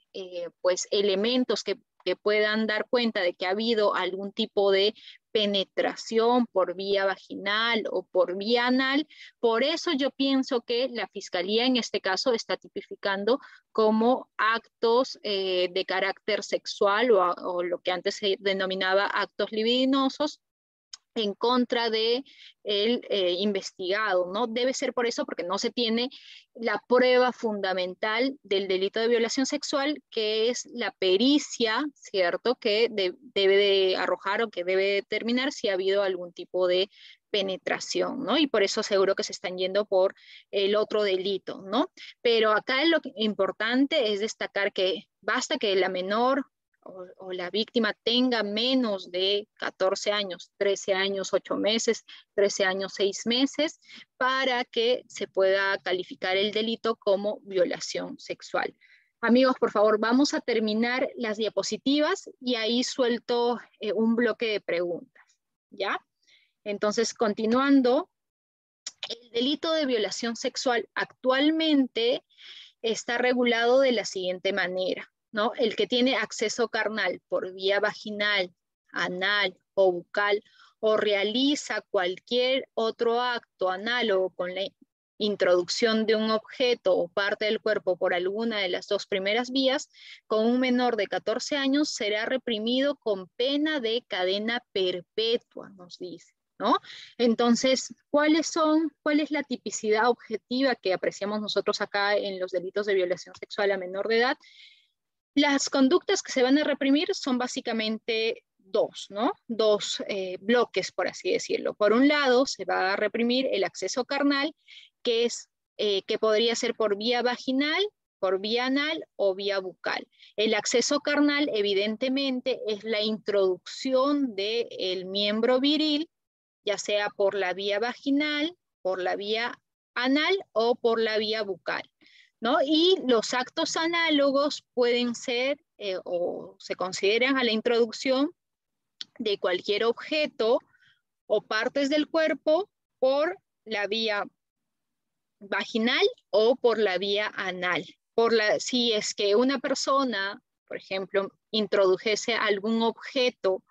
pues, elementos que puedan dar cuenta de que ha habido algún tipo de penetración por vía vaginal o por vía anal. Por eso yo pienso que la fiscalía en este caso está tipificando como actos de carácter sexual o lo que antes se denominaba actos libidinosos, en contra de el investigado, ¿no? Debe ser por eso, porque no se tiene la prueba fundamental del delito de violación sexual, que es la pericia, ¿cierto? Que debe de arrojar o que debe determinar si ha habido algún tipo de penetración, ¿no? Y por eso seguro que se están yendo por el otro delito, ¿no? Pero acá lo importante es destacar que basta que la menor o la víctima tenga menos de 14 años, 13 años, 8 meses, 13 años, 6 meses, para que se pueda calificar el delito como violación sexual. Amigos, por favor, vamos a terminar las diapositivas y ahí suelto un bloque de preguntas, ¿ya? Entonces, continuando, el delito de violación sexual actualmente está regulado de la siguiente manera, ¿no? El que tiene acceso carnal por vía vaginal, anal o bucal o realiza cualquier otro acto análogo con la introducción de un objeto o parte del cuerpo por alguna de las dos primeras vías, con un menor de 14 años será reprimido con pena de cadena perpetua, nos dice, ¿no? Entonces, ¿cuál es la tipicidad objetiva que apreciamos nosotros acá en los delitos de violación sexual a menor de edad? Las conductas que se van a reprimir son básicamente dos, ¿no? Dos bloques, por así decirlo. Por un lado, se va a reprimir el acceso carnal, que podría ser por vía vaginal, por vía anal o vía bucal. El acceso carnal, evidentemente, es la introducción del miembro viril, ya sea por la vía vaginal, por la vía anal o por la vía bucal, ¿no? Y los actos análogos pueden ser o se consideran a la introducción de cualquier objeto o partes del cuerpo por la vía vaginal o por la vía anal. Si es que una persona, por ejemplo, introdujese algún objeto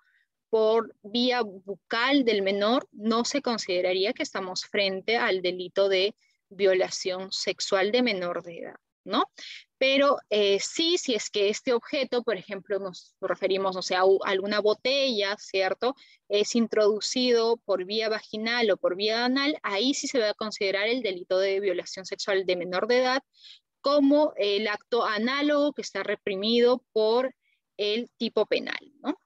por vía bucal del menor, no se consideraría que estamos frente al delito de violación sexual de menor de edad, ¿no? Pero sí, si es que este objeto, por ejemplo, nos referimos, o sea, a alguna botella, ¿cierto? Es introducido por vía vaginal o por vía anal, ahí sí se va a considerar el delito de violación sexual de menor de edad como el acto análogo que está reprimido por el tipo penal, ¿no?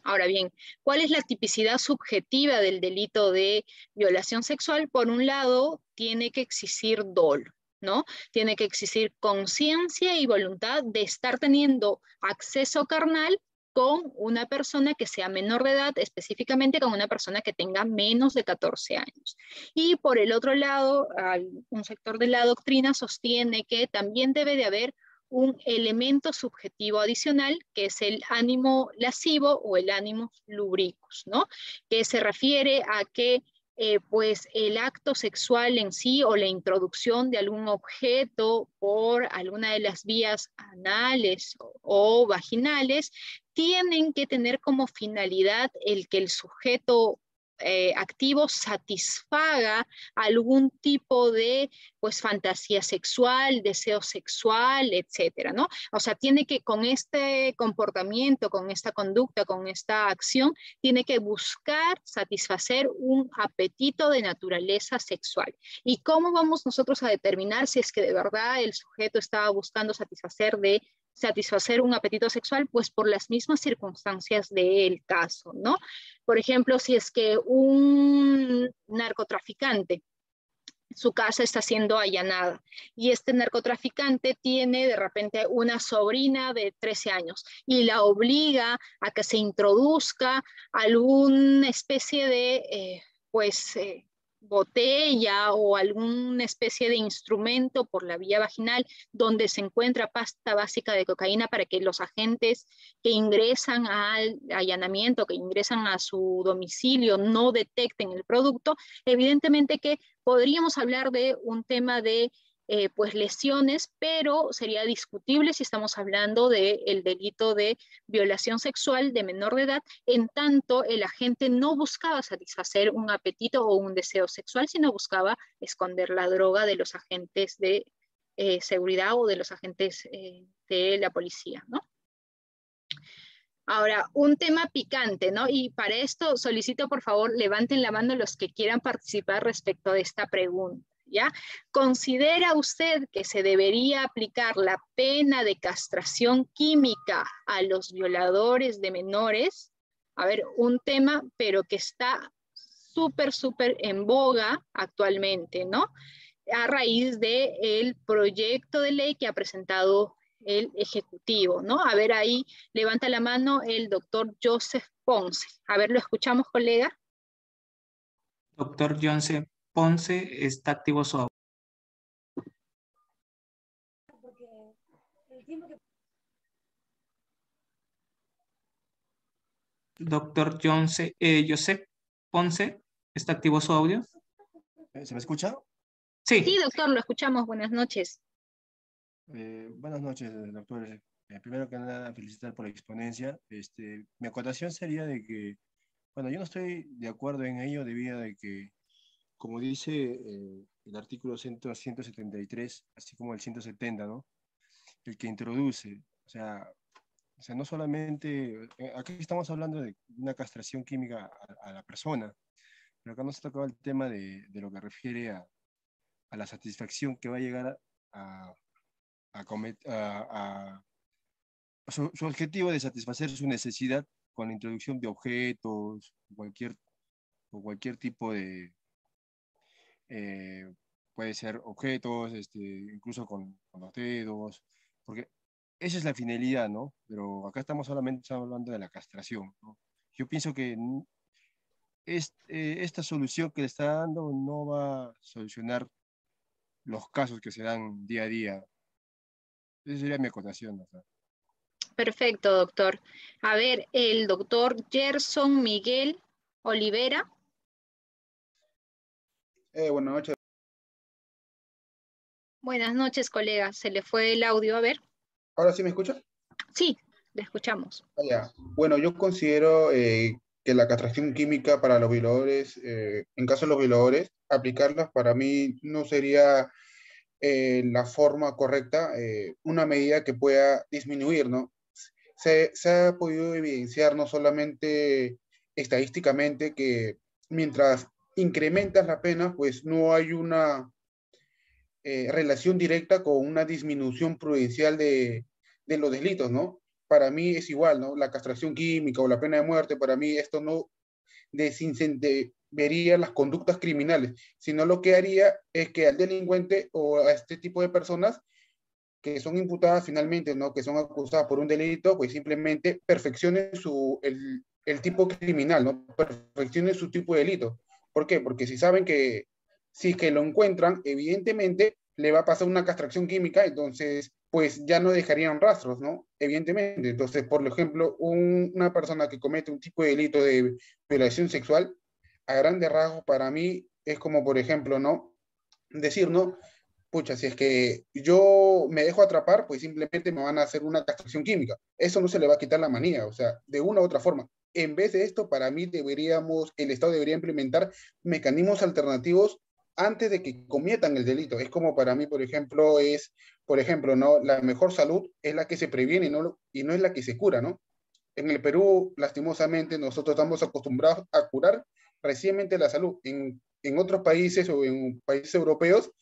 Ahora bien, ¿cuál es la tipicidad subjetiva del delito de violación sexual? Por un lado, tiene que existir dolo, ¿no? Tiene que existir conciencia y voluntad de estar teniendo acceso carnal con una persona que sea menor de edad, específicamente con una persona que tenga menos de 14 años. Y por el otro lado, un sector de la doctrina sostiene que también debe de haber un elemento subjetivo adicional, que es el ánimo lascivo o el animus lubricus, ¿no? Que se refiere a que pues el acto sexual en sí o la introducción de algún objeto por alguna de las vías anales o vaginales tienen que tener como finalidad el que el sujeto activo satisfaga algún tipo de pues fantasía sexual, deseo sexual, etcétera, ¿no? O sea, tiene que con este comportamiento, con esta conducta, con esta acción, tiene que buscar satisfacer un apetito de naturaleza sexual. ¿Y cómo vamos nosotros a determinar si es que de verdad el sujeto estaba buscando satisfacer un apetito sexual? Pues por las mismas circunstancias del caso, ¿no? Por ejemplo, si es que un narcotraficante, su casa está siendo allanada y este narcotraficante tiene de repente una sobrina de 13 años y la obliga a que se introduzca alguna especie de, botella o alguna especie de instrumento por la vía vaginal donde se encuentra pasta básica de cocaína para que los agentes que ingresan al allanamiento, que ingresan a su domicilio, no detecten el producto, evidentemente que podríamos hablar de un tema de pues lesiones, pero sería discutible si estamos hablando del delito de violación sexual de menor de edad, en tanto el agente no buscaba satisfacer un apetito o un deseo sexual, sino buscaba esconder la droga de los agentes de seguridad o de los agentes de la policía, ¿no? Ahora, un tema picante, ¿no? Y para esto solicito, por favor, levanten la mano los que quieran participar respecto de esta pregunta, ¿ya? ¿Considera usted que se debería aplicar la pena de castración química a los violadores de menores? A ver, un tema, pero que está súper en boga actualmente, ¿no? A raíz del proyecto de ley que ha presentado el Ejecutivo, ¿no? A ver, ahí levanta la mano el doctor Joseph Ponce. A ver, ¿lo escuchamos, colega? Doctor Joseph Ponce, está activo su audio. Doctor Joseph Ponce, ¿está activo su audio? ¿Se me escucha? Sí, Sí. doctor, lo escuchamos. Buenas noches. Buenas noches, doctor. Primero que nada, felicitar por la exponencia. Mi acotación sería de que, bueno, yo no estoy de acuerdo en ello debido a que, como dice el artículo 173, así como el 170, ¿no? El que introduce, o sea, no solamente, aquí estamos hablando de una castración química a la persona, pero acá nos ha tocado el tema de lo que refiere a la satisfacción que va a llegar a su objetivo de satisfacer su necesidad con la introducción de objetos, cualquier tipo de, puede ser objetos, incluso con los dedos, porque esa es la finalidad, ¿no? Pero acá estamos hablando de la castración, ¿no? Yo pienso que esta solución que le está dando no va a solucionar los casos que se dan día a día. Esa sería mi acotación, ¿no? Perfecto, doctor. A ver, el doctor Gerson Miguel Olivera. Buenas noches. Buenas noches, colega. Se le fue el audio, a ver. ¿Ahora sí me escucha? Sí, le escuchamos. Ya. Bueno, yo considero que la castración química para los violadores, en caso de los violadores, aplicarlas para mí no sería la forma correcta, una medida que pueda disminuir, ¿no? Se ha podido evidenciar no solamente estadísticamente que mientras incrementas la pena, pues no hay una relación directa con una disminución prudencial de los delitos, ¿no? Para mí es igual, ¿no? La castración química o la pena de muerte, para mí esto no desincentivaría las conductas criminales, sino lo que haría es que al delincuente o a este tipo de personas que son imputadas finalmente, ¿no? Que son acusadas por un delito, pues simplemente perfeccionen el tipo criminal, ¿no? Perfeccionen su tipo de delito. ¿Por qué? Porque si saben que si que lo encuentran, evidentemente le va a pasar una castración química, entonces pues ya no dejarían rastros, ¿no? Evidentemente. Entonces, por ejemplo, una persona que comete un tipo de delito de violación sexual, a grandes rasgos para mí es como, por ejemplo, ¿no? Decir, ¿no? Pucha, si es que yo me dejo atrapar, pues simplemente me van a hacer una castración química. Eso no se le va a quitar la manía, o sea, de una u otra forma. En vez de esto, para mí el Estado debería implementar mecanismos alternativos antes de que cometan el delito. Es como para mí, por ejemplo, ¿no? La mejor salud es la que se previene y no es la que se cura, ¿no? En el Perú, lastimosamente, nosotros estamos acostumbrados a curar recientemente la salud. En otros países o en países europeos,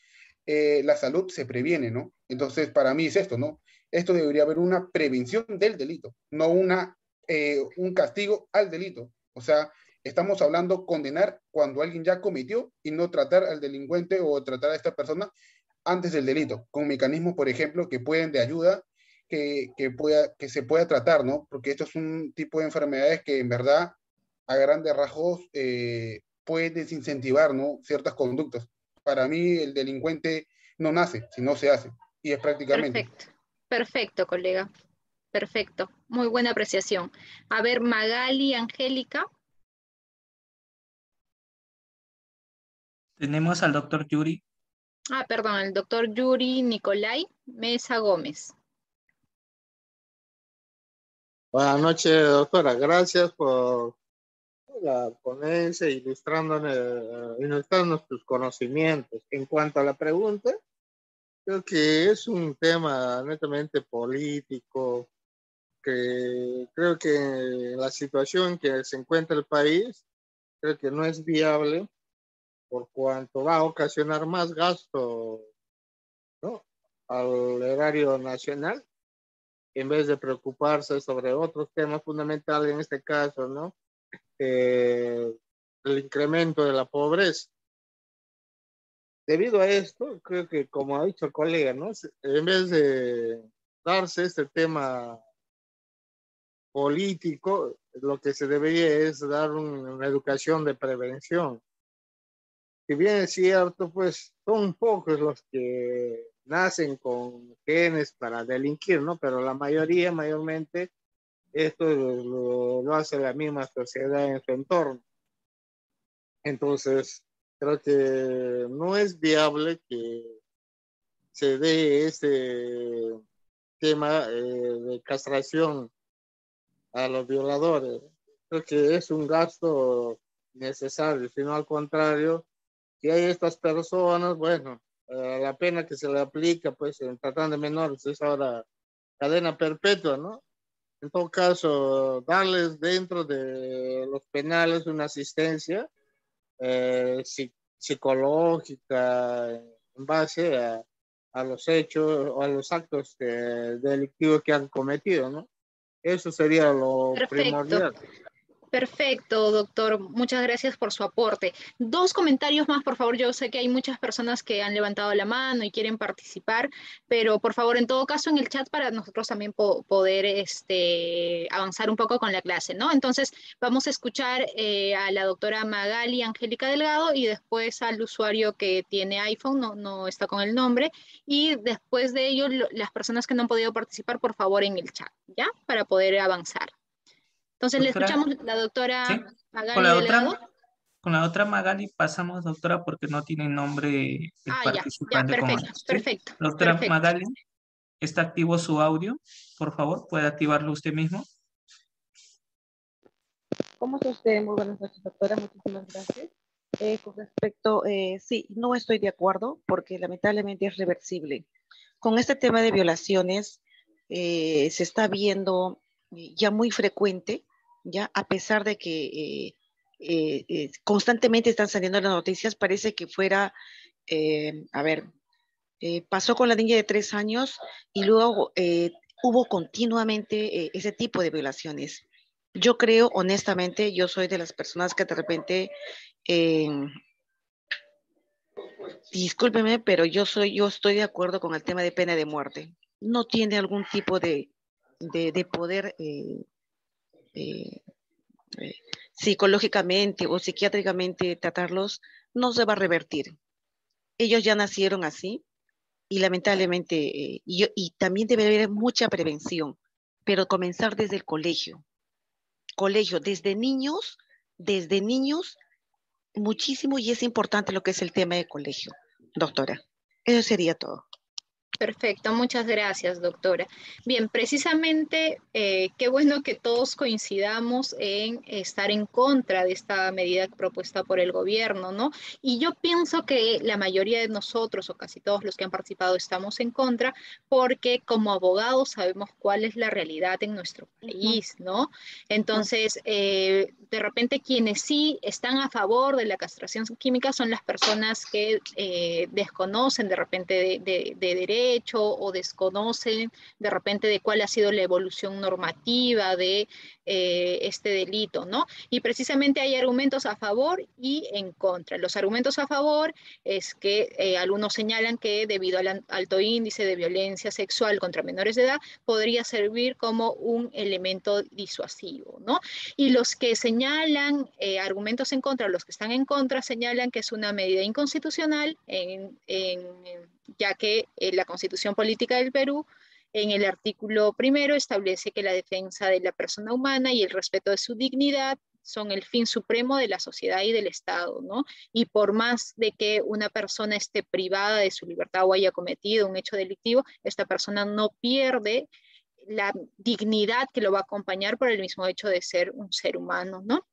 la salud se previene, ¿no? Entonces, para mí es esto, ¿no? Esto debería haber una prevención del delito, no un castigo al delito. O sea, estamos hablando condenar cuando alguien ya cometió y no tratar al delincuente o tratar a esta persona antes del delito, con mecanismos, por ejemplo, que pueden de ayuda, que se pueda tratar, ¿no? Porque esto es un tipo de enfermedades que en verdad a grandes rasgos pueden desincentivar, ¿no? Ciertas conductas. Para mí el delincuente no nace, sino se hace. Y es prácticamente. Perfecto. Perfecto, colega. Perfecto. Muy buena apreciación. A ver, Magali Angélica. Tenemos al doctor Yuri. Ah, perdón, el doctor Yuri Nicolai Mesa Gómez. Buenas noches, doctora. Gracias por la ponencia, ilustrándonos tus conocimientos. En cuanto a la pregunta, creo que es un tema netamente político porque creo que en la situación que se encuentra el país, creo que no es viable por cuanto va a ocasionar más gasto, ¿no?, al erario nacional, en vez de preocuparse sobre otros temas fundamentales, en este caso, ¿no?, el incremento de la pobreza. Debido a esto, creo que, como ha dicho el colega, ¿no?, en vez de darse este tema político, lo que se debería es dar una educación de prevención. Si bien es cierto, pues son pocos los que nacen con genes para delinquir, ¿no? Pero la mayoría, mayormente, esto lo hace la misma sociedad en su entorno. Entonces, creo que no es viable que se dé este tema de castración a los violadores. Creo que es un gasto necesario, sino al contrario, si hay estas personas, bueno, la pena que se le aplica, pues, en tratando de menores es ahora cadena perpetua, ¿no? En todo caso, darles dentro de los penales una asistencia psicológica en base a los hechos o a los actos delictivos que han cometido, ¿no? Eso sería lo Perfecto. primordial. Perfecto, doctor. Muchas gracias por su aporte. Dos comentarios más, por favor. Yo sé que hay muchas personas que han levantado la mano y quieren participar, pero por favor, en todo caso, en el chat para nosotros también poder avanzar un poco con la clase, ¿no? Entonces, vamos a escuchar a la doctora Magali Angélica Delgado y después al usuario que tiene iPhone, no está con el nombre, y después de ello, las personas que no han podido participar, por favor, en el chat, ¿ya? Para poder avanzar. Entonces, le Doctora, escuchamos la doctora ¿sí? Con Magali la Delgado. con la otra Magali pasamos, doctora, porque no tiene nombre el Ya, participante como perfecto, tal, ¿sí? perfecto, Doctora perfecto. Magali, ¿está activo su audio? Por favor, ¿puede activarlo usted mismo? ¿Cómo está usted? Muy buenas noches, doctora. Muchísimas gracias. Con respecto, sí, no estoy de acuerdo porque lamentablemente es reversible. Con este tema de violaciones se está viendo ya muy frecuente, ya a pesar de que constantemente están saliendo las noticias, parece que fuera, pasó con la niña de 3 años y luego hubo continuamente ese tipo de violaciones. Yo creo, honestamente, yo soy de las personas que de repente, eh, discúlpeme, pero yo estoy de acuerdo con el tema de pena de muerte. No tiene algún tipo de poder eh, eh, psicológicamente o psiquiátricamente tratarlos, no se va a revertir. Ellos ya nacieron así y lamentablemente, y también debe haber mucha prevención, pero comenzar desde el colegio, desde niños, muchísimo, y es importante lo que es el tema de colegio, doctora. Eso sería todo. Perfecto, muchas gracias, doctora. Bien, precisamente, qué bueno que todos coincidamos en estar en contra de esta medida propuesta por el gobierno, ¿no? Y yo pienso que la mayoría de nosotros, o casi todos los que han participado, estamos en contra, porque como abogados sabemos cuál es la realidad en nuestro país, ¿no? Entonces, de repente quienes sí están a favor de la castración química son las personas que desconocen de repente de derecho o desconocen de repente de cuál ha sido la evolución normativa de este delito, ¿no? Y precisamente hay argumentos a favor y en contra. Los argumentos a favor es que algunos señalan que debido al alto índice de violencia sexual contra menores de edad podría servir como un elemento disuasivo, ¿no? Y los que señalan argumentos en contra, los que están en contra, señalan que es una medida inconstitucional ya que la Constitución Política del Perú, en el artículo primero, establece que la defensa de la persona humana y el respeto de su dignidad son el fin supremo de la sociedad y del Estado, ¿no? Y por más de que una persona esté privada de su libertad o haya cometido un hecho delictivo, esta persona no pierde la dignidad que lo va a acompañar por el mismo hecho de ser un ser humano, ¿no?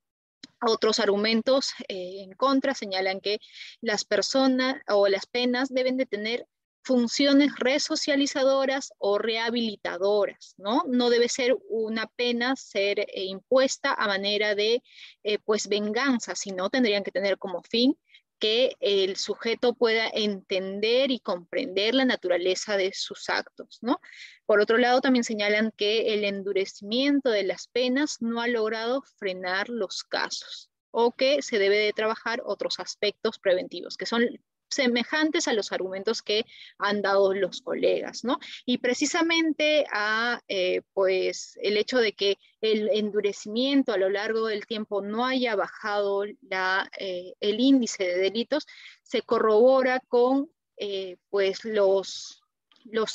Otros argumentos en contra señalan que las personas o las penas deben de tener funciones resocializadoras o rehabilitadoras, ¿no? No debe ser una pena ser impuesta a manera de, pues, venganza, sino tendrían que tener como fin que el sujeto pueda entender y comprender la naturaleza de sus actos, ¿no? Por otro lado, también señalan que el endurecimiento de las penas no ha logrado frenar los casos, o que se debe de trabajar otros aspectos preventivos, que son semejantes a los argumentos que han dado los colegas, ¿no? Y precisamente pues el hecho de que el endurecimiento a lo largo del tiempo no haya bajado el índice de delitos, se corrobora con pues los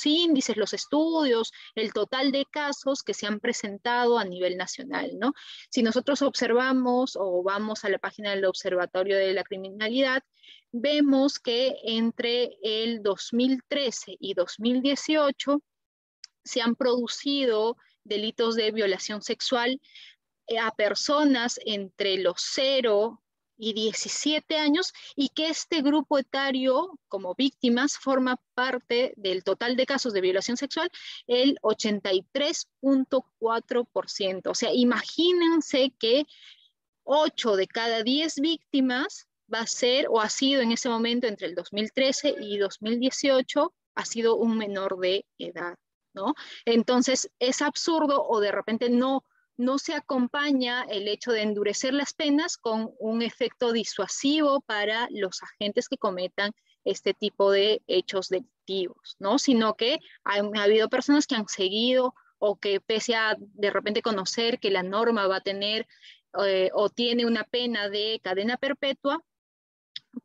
índices, los estudios, el total de casos que se han presentado a nivel nacional, ¿no? Si nosotros observamos o vamos a la página del Observatorio de la Criminalidad, vemos que entre el 2013 y 2018 se han producido delitos de violación sexual a personas entre los 0 y 17 años, y que este grupo etario como víctimas forma parte del total de casos de violación sexual el 83.4%. O sea, imagínense que 8 de cada 10 víctimas va a ser o ha sido en ese momento entre el 2013 y 2018, ha sido un menor de edad, ¿no? Entonces es absurdo, o de repente no se acompaña el hecho de endurecer las penas con un efecto disuasivo para los agentes que cometan este tipo de hechos delictivos, ¿no? Sino que ha habido personas que han seguido, o que pese a de repente conocer que la norma va a tener o tiene una pena de cadena perpetua,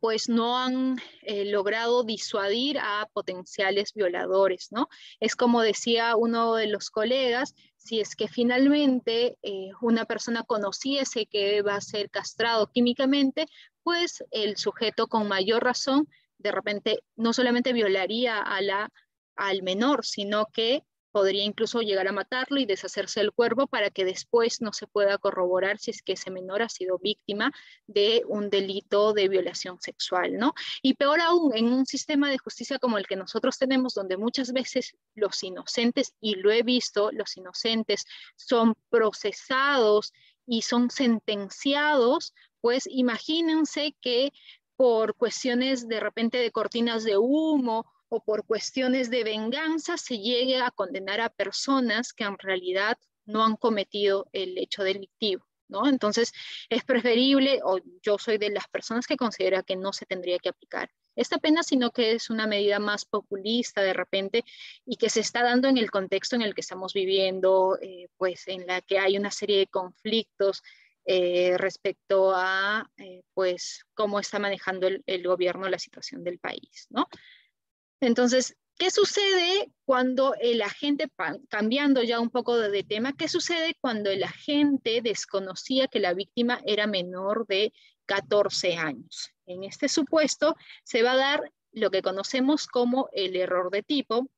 pues no han logrado disuadir a potenciales violadores, ¿no? Es como decía uno de los colegas, si es que finalmente una persona conociese que va a ser castrado químicamente, pues el sujeto con mayor razón de repente no solamente violaría al menor, sino que podría incluso llegar a matarlo y deshacerse del cuerpo para que después no se pueda corroborar si es que ese menor ha sido víctima de un delito de violación sexual, ¿no? Y peor aún, en un sistema de justicia como el que nosotros tenemos, donde muchas veces los inocentes, y lo he visto, los inocentes son procesados y son sentenciados, pues imagínense que por cuestiones de repente de cortinas de humo o por cuestiones de venganza se llegue a condenar a personas que en realidad no han cometido el hecho delictivo, ¿no? Entonces es preferible, o yo soy de las personas que considera que no se tendría que aplicar esta pena, sino que es una medida más populista de repente, y que se está dando en el contexto en el que estamos viviendo, pues en la que hay una serie de conflictos respecto a pues cómo está manejando el gobierno la situación del país, ¿no? Entonces, ¿qué sucede cuando el agente, cambiando ya un poco de tema, qué sucede cuando el agente desconocía que la víctima era menor de 14 años? En este supuesto se va a dar lo que conocemos como el error de tipo,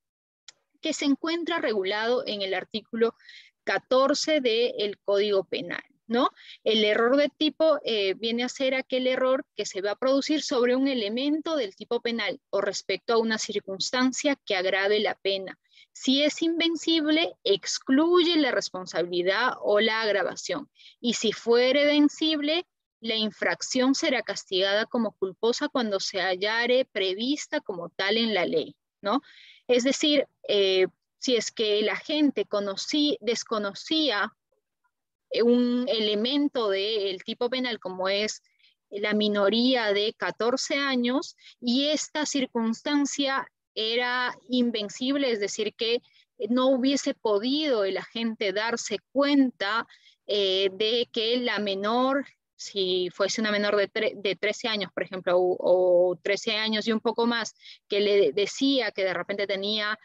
que se encuentra regulado en el artículo 14 del Código Penal, ¿no? El error de tipo viene a ser aquel error que se va a producir sobre un elemento del tipo penal o respecto a una circunstancia que agrave la pena. Si es invencible, excluye la responsabilidad o la agravación. Y si fuere vencible, la infracción será castigada como culposa cuando se hallare prevista como tal en la ley, ¿no? Es decir, si es que el agente desconocía un elemento del tipo penal como es la minoría de 14 años y esta circunstancia era invencible, es decir, que no hubiese podido el agente darse cuenta de que la menor, si fuese una menor de 13 años, por ejemplo, o 13 años y un poco más, que le decía que de repente tenía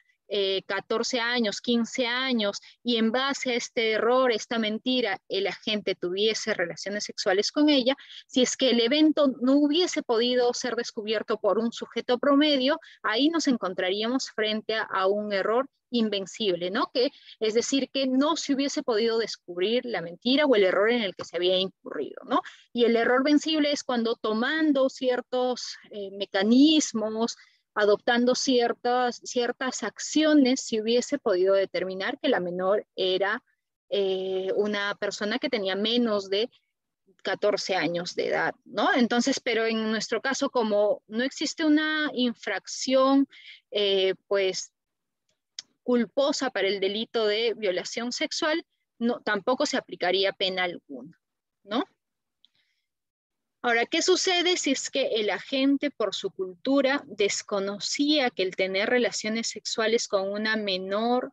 14 años, 15 años, y en base a este error, esta mentira, el agente tuviese relaciones sexuales con ella, si es que el evento no hubiese podido ser descubierto por un sujeto promedio, ahí nos encontraríamos frente a un error invencible, ¿no? Es decir, que no se hubiese podido descubrir la mentira o el error en el que se había incurrido, ¿no? Y el error vencible es cuando, tomando ciertos mecanismos adoptando ciertas acciones si hubiese podido determinar que la menor era una persona que tenía menos de 14 años de edad, ¿no? Entonces, pero en nuestro caso, como no existe una infracción, pues, culposa para el delito de violación sexual, no, tampoco se aplicaría pena alguna, ¿no? Ahora, ¿qué sucede si es que el agente por su cultura desconocía que el tener relaciones sexuales con una menor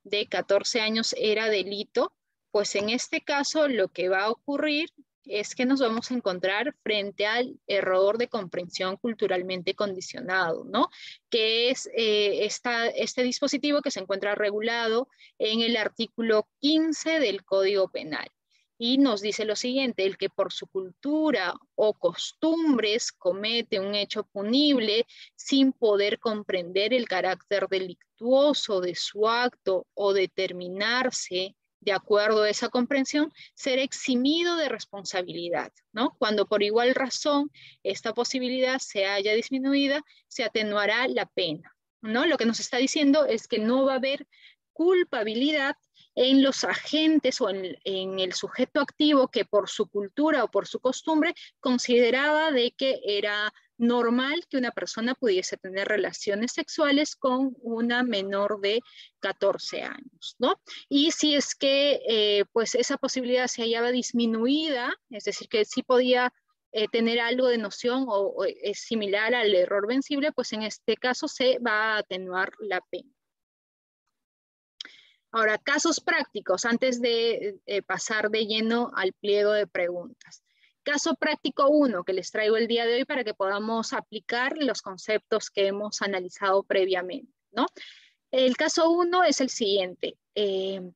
de 14 años era delito? Pues en este caso lo que va a ocurrir es que nos vamos a encontrar frente al error de comprensión culturalmente condicionado, ¿no? Que es este dispositivo que se encuentra regulado en el artículo 15 del Código Penal. Y nos dice lo siguiente: el que por su cultura o costumbres comete un hecho punible sin poder comprender el carácter delictuoso de su acto o determinarse de acuerdo a esa comprensión, será eximido de responsabilidad, ¿no? Cuando por igual razón esta posibilidad se haya disminuida, se atenuará la pena, ¿no? Lo que nos está diciendo es que no va a haber culpabilidad en los agentes o en el sujeto activo que por su cultura o por su costumbre consideraba de que era normal que una persona pudiese tener relaciones sexuales con una menor de 14 años, ¿no? Y si es que pues esa posibilidad se hallaba disminuida, es decir, que sí podía tener algo de noción o es similar al error vencible, pues en este caso se va a atenuar la pena. Ahora, casos prácticos, antes de pasar de lleno al pliego de preguntas. Caso práctico 1 que les traigo el día de hoy para que podamos aplicar los conceptos que hemos analizado previamente, ¿no? El caso 1 es el siguiente.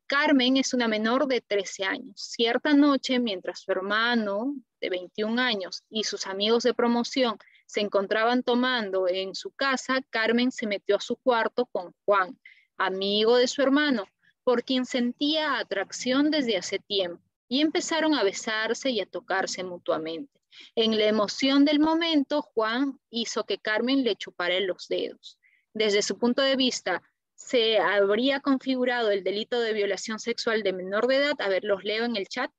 Carmen es una menor de 13 años. Cierta noche, mientras su hermano de 21 años y sus amigos de promoción se encontraban tomando en su casa, Carmen se metió a su cuarto con Juan, amigo de su hermano, por quien sentía atracción desde hace tiempo, y empezaron a besarse y a tocarse mutuamente. En la emoción del momento, Juan hizo que Carmen le chupara los dedos. Desde su punto de vista, ¿se habría configurado el delito de violación sexual de menor de edad? A ver, los leo en el chat.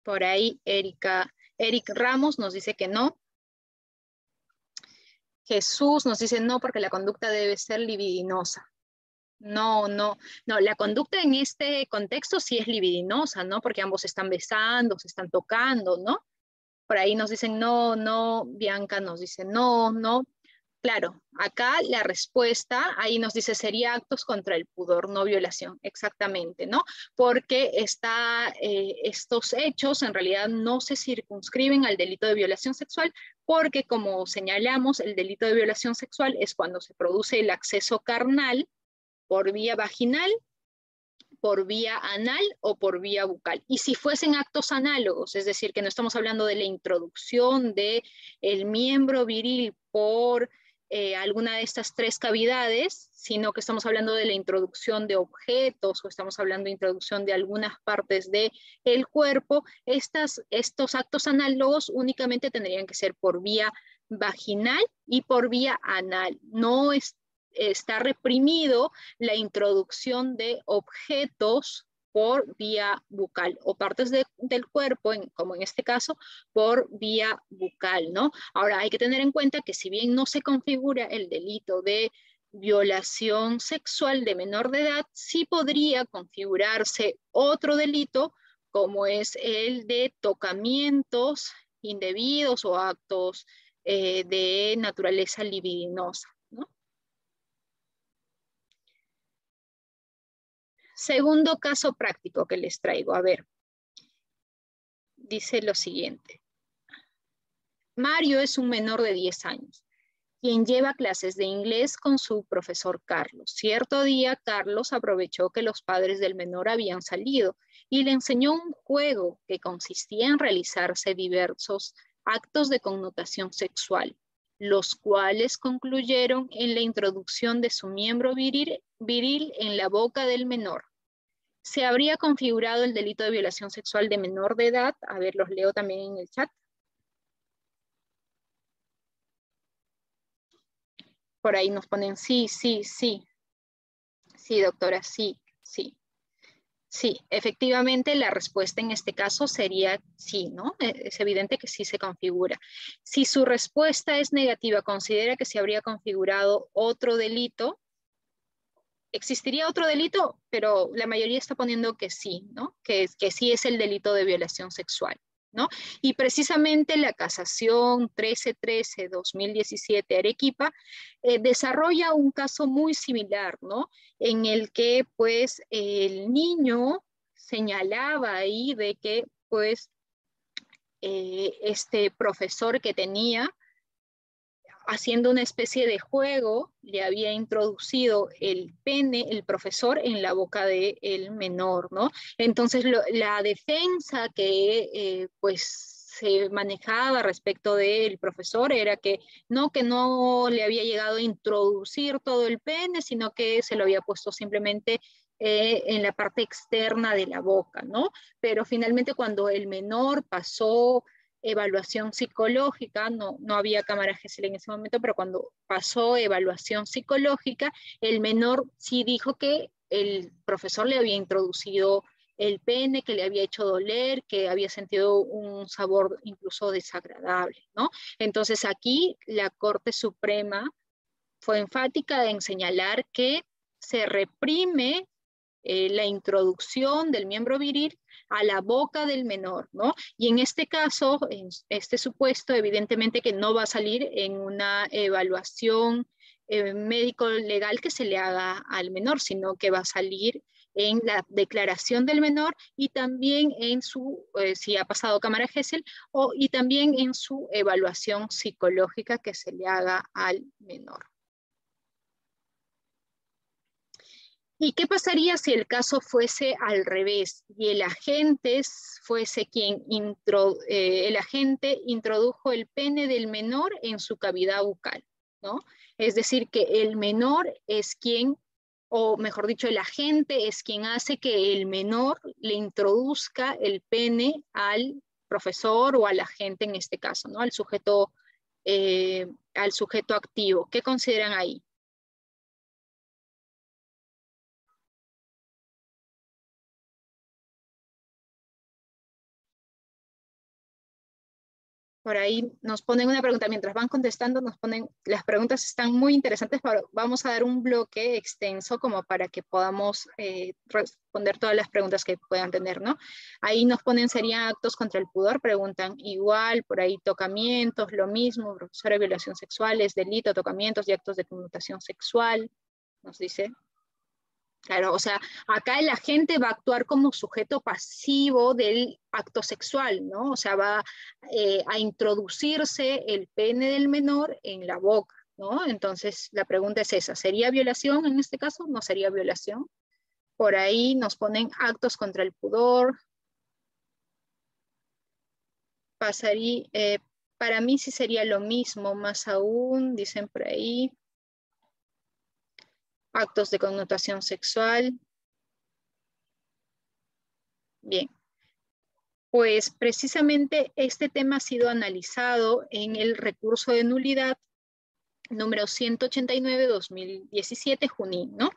Por ahí, Eric Ramos nos dice que no. Jesús nos dice no, porque la conducta debe ser libidinosa. No, la conducta en este contexto sí es libidinosa, ¿no? Porque ambos se están besando, se están tocando, ¿no? Por ahí nos dicen no, Bianca nos dice no. Claro, acá la respuesta, ahí nos dice sería actos contra el pudor, no violación, exactamente, ¿no? Porque estos hechos en realidad no se circunscriben al delito de violación sexual, porque como señalamos, el delito de violación sexual es cuando se produce el acceso carnal por vía vaginal, por vía anal o por vía bucal. Y si fuesen actos análogos, es decir, que no estamos hablando de la introducción del miembro viril por alguna de estas tres cavidades, sino que estamos hablando de la introducción de objetos o estamos hablando de introducción de algunas partes del cuerpo, estos actos análogos únicamente tendrían que ser por vía vaginal y por vía anal. No está reprimido la introducción de objetos por vía bucal o partes del cuerpo, como en este caso, por vía bucal, ¿no? Ahora, hay que tener en cuenta que si bien no se configura el delito de violación sexual de menor de edad, sí podría configurarse otro delito, como es el de tocamientos indebidos o actos de naturaleza libidinosa, ¿no? Segundo caso práctico que les traigo, a ver, dice lo siguiente. Mario es un menor de 10 años, quien lleva clases de inglés con su profesor Carlos. Cierto día, Carlos aprovechó que los padres del menor habían salido y le enseñó un juego que consistía en realizarse diversos actos de connotación sexual. los cuales concluyeron en la introducción de su miembro viril en la boca del menor. Se habría configurado el delito de violación sexual de menor de edad. A ver, los leo también en el chat. Por ahí nos ponen sí, sí, sí. Sí, doctora, sí, sí. Sí, efectivamente la respuesta en este caso sería sí, ¿no? Es evidente que sí se configura. Si su respuesta es negativa, considera que se habría configurado otro delito. Existiría otro delito, pero la mayoría está poniendo que sí, ¿no? Que sí es el delito de violación sexual, ¿no? Y precisamente la casación 1313-2017 Arequipa desarrolla un caso muy similar, ¿no? En el que, pues, el niño señalaba ahí de que, pues, este profesor que tenía, haciendo una especie de juego, le había introducido el pene, el profesor, en la boca del menor, ¿no? Entonces, la defensa que, pues, se manejaba respecto del profesor era que no le había llegado a introducir todo el pene, sino que se lo había puesto simplemente en la parte externa de la boca, ¿no? Pero finalmente cuando el menor pasó evaluación psicológica, no había cámara Gesell en ese momento, pero cuando pasó evaluación psicológica, el menor sí dijo que el profesor le había introducido el pene, que le había hecho doler, que había sentido un sabor incluso desagradable, ¿no? Entonces aquí la Corte Suprema fue enfática en señalar que se reprime la introducción del miembro viril a la boca del menor, ¿no? Y en este caso, en este supuesto, evidentemente que no va a salir en una evaluación médico-legal que se le haga al menor, sino que va a salir en la declaración del menor y también en su, si ha pasado cámara Gesell, y también en su evaluación psicológica que se le haga al menor. ¿Y qué pasaría si el caso fuese al revés y el agente fuese quien introdujo el pene del menor en su cavidad bucal, ¿no? Es decir, que el menor es quien, o mejor dicho, el agente es quien hace que el menor le introduzca el pene al profesor o al agente en este caso, ¿no? Al sujeto activo. ¿Qué consideran ahí? Por ahí nos ponen una pregunta, mientras van contestando nos ponen, las preguntas están muy interesantes, pero vamos a dar un bloque extenso como para que podamos responder todas las preguntas que puedan tener, ¿no? Ahí nos ponen, serían actos contra el pudor, preguntan igual, por ahí tocamientos, lo mismo, profesora de violación sexual, es delito, tocamientos y actos de connotación sexual, nos dice. Claro, o sea, acá el agente va a actuar como sujeto pasivo del acto sexual, ¿no? O sea, va a introducirse el pene del menor en la boca, ¿no? Entonces, la pregunta es esa, ¿sería violación en este caso? ¿No sería violación? Por ahí nos ponen actos contra el pudor. Pasaría, para mí sí sería lo mismo, más aún, dicen por ahí. Actos de connotación sexual. Bien, pues precisamente este tema ha sido analizado en el recurso de nulidad número 189-2017, Junín, ¿no?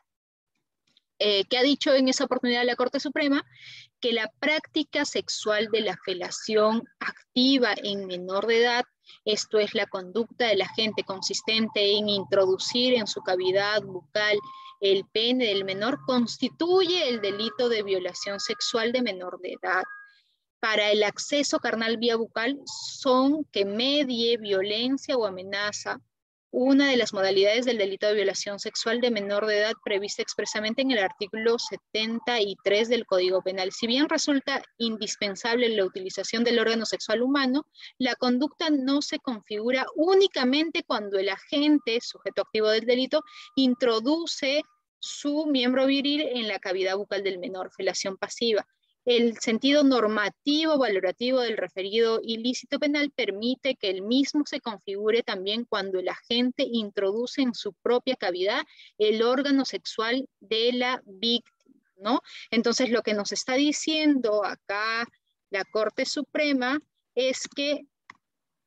Que ha dicho en esa oportunidad la Corte Suprema que la práctica sexual de la felación activa en menor de edad, esto es la conducta del agente consistente en introducir en su cavidad bucal el pene del menor, constituye el delito de violación sexual de menor de edad. Para el acceso carnal vía bucal son que medie violencia o amenaza, una de las modalidades del delito de violación sexual de menor de edad prevista expresamente en el artículo 73 del Código Penal. Si bien resulta indispensable la utilización del órgano sexual humano, la conducta no se configura únicamente cuando el agente, sujeto activo del delito, introduce su miembro viril en la cavidad bucal del menor, felación pasiva. el sentido normativo, valorativo del referido ilícito penal permite que el mismo se configure también cuando el agente introduce en su propia cavidad el órgano sexual de la víctima, ¿no? Entonces, lo que nos está diciendo acá la Corte Suprema es que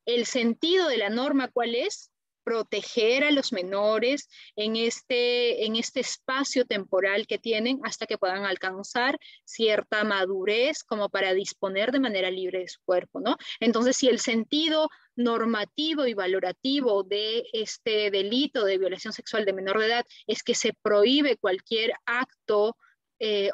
el sentido de la norma, ¿cuál es? Proteger a los menores en este espacio temporal que tienen hasta que puedan alcanzar cierta madurez como para disponer de manera libre de su cuerpo, ¿no? Entonces, si el sentido normativo y valorativo de este delito de violación sexual de menor de edad es que se prohíbe cualquier acto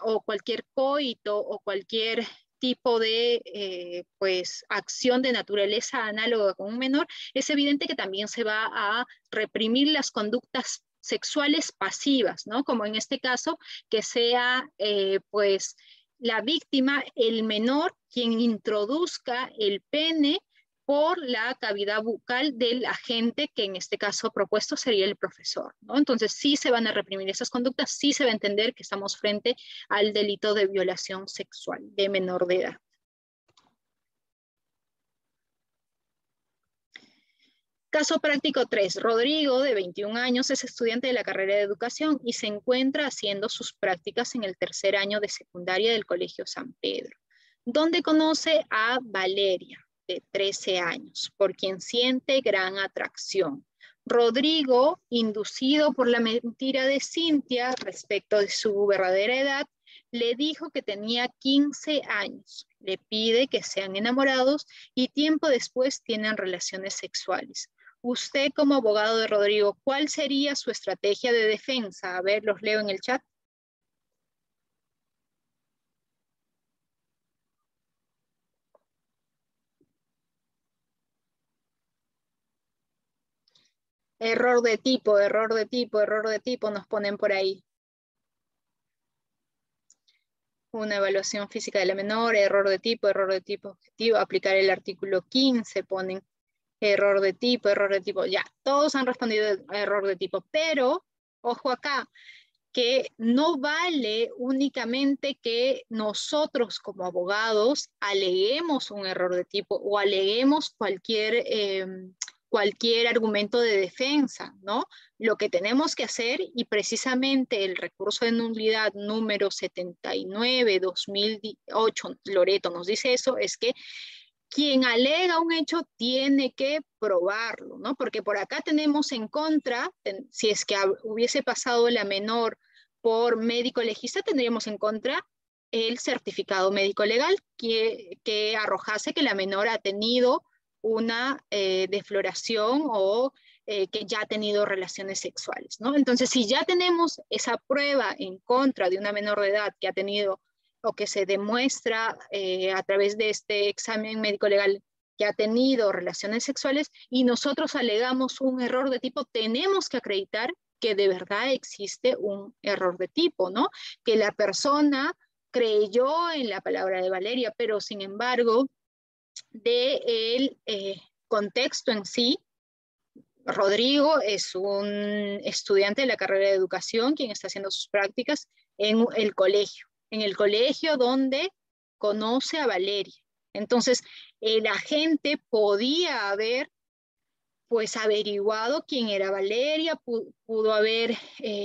o cualquier coito o cualquier tipo de pues, acción de naturaleza análoga con un menor, es evidente que también se va a reprimir las conductas sexuales pasivas, ¿no? Como en este caso, que sea pues la víctima, el menor, quien introduzca el pene por la cavidad bucal del agente, que en este caso propuesto sería el profesor, ¿no? Entonces sí se van a reprimir esas conductas, sí se va a entender que estamos frente al delito de violación sexual de menor de edad. Caso práctico 3. Rodrigo, de 21 años, es estudiante de la carrera de educación y se encuentra haciendo sus prácticas en el tercer año de secundaria del Colegio San Pedro, donde conoce a Valeria, de 13 años, por quien siente gran atracción. Rodrigo, inducido por la mentira de Cintia respecto de su verdadera edad, le dijo que tenía 15 años, le pide que sean enamorados y tiempo después tienen relaciones sexuales. Usted, como abogado de Rodrigo, ¿cuál sería su estrategia de defensa? A ver, los leo en el chat. Error de tipo, error de tipo, error de tipo, nos ponen por ahí. Una evaluación física de la menor, error de tipo objetivo, aplicar el artículo 15, ponen error de tipo, ya, todos han respondido a error de tipo, pero, ojo acá, que no vale únicamente que nosotros como abogados aleguemos un error de tipo o aleguemos cualquier argumento de defensa, ¿no? Lo que tenemos que hacer, y precisamente el recurso de nulidad número 79/2008, Loreto nos dice eso, es que quien alega un hecho tiene que probarlo, ¿no? Porque por acá tenemos en contra, si es que hubiese pasado la menor por médico legista, tendríamos en contra el certificado médico legal que arrojase que la menor ha tenido una defloración o que ya ha tenido relaciones sexuales, ¿no? Entonces, si ya tenemos esa prueba en contra de una menor de edad que ha tenido o que se demuestra a través de este examen médico legal que ha tenido relaciones sexuales y nosotros alegamos un error de tipo, tenemos que acreditar que de verdad existe un error de tipo, ¿no? Que la persona creyó en la palabra de Valeria, pero sin embargo, del contexto en sí, Rodrigo es un estudiante de la carrera de educación quien está haciendo sus prácticas en el colegio donde conoce a Valeria. Entonces, el agente podía haber pues averiguado quién era Valeria, pudo haber,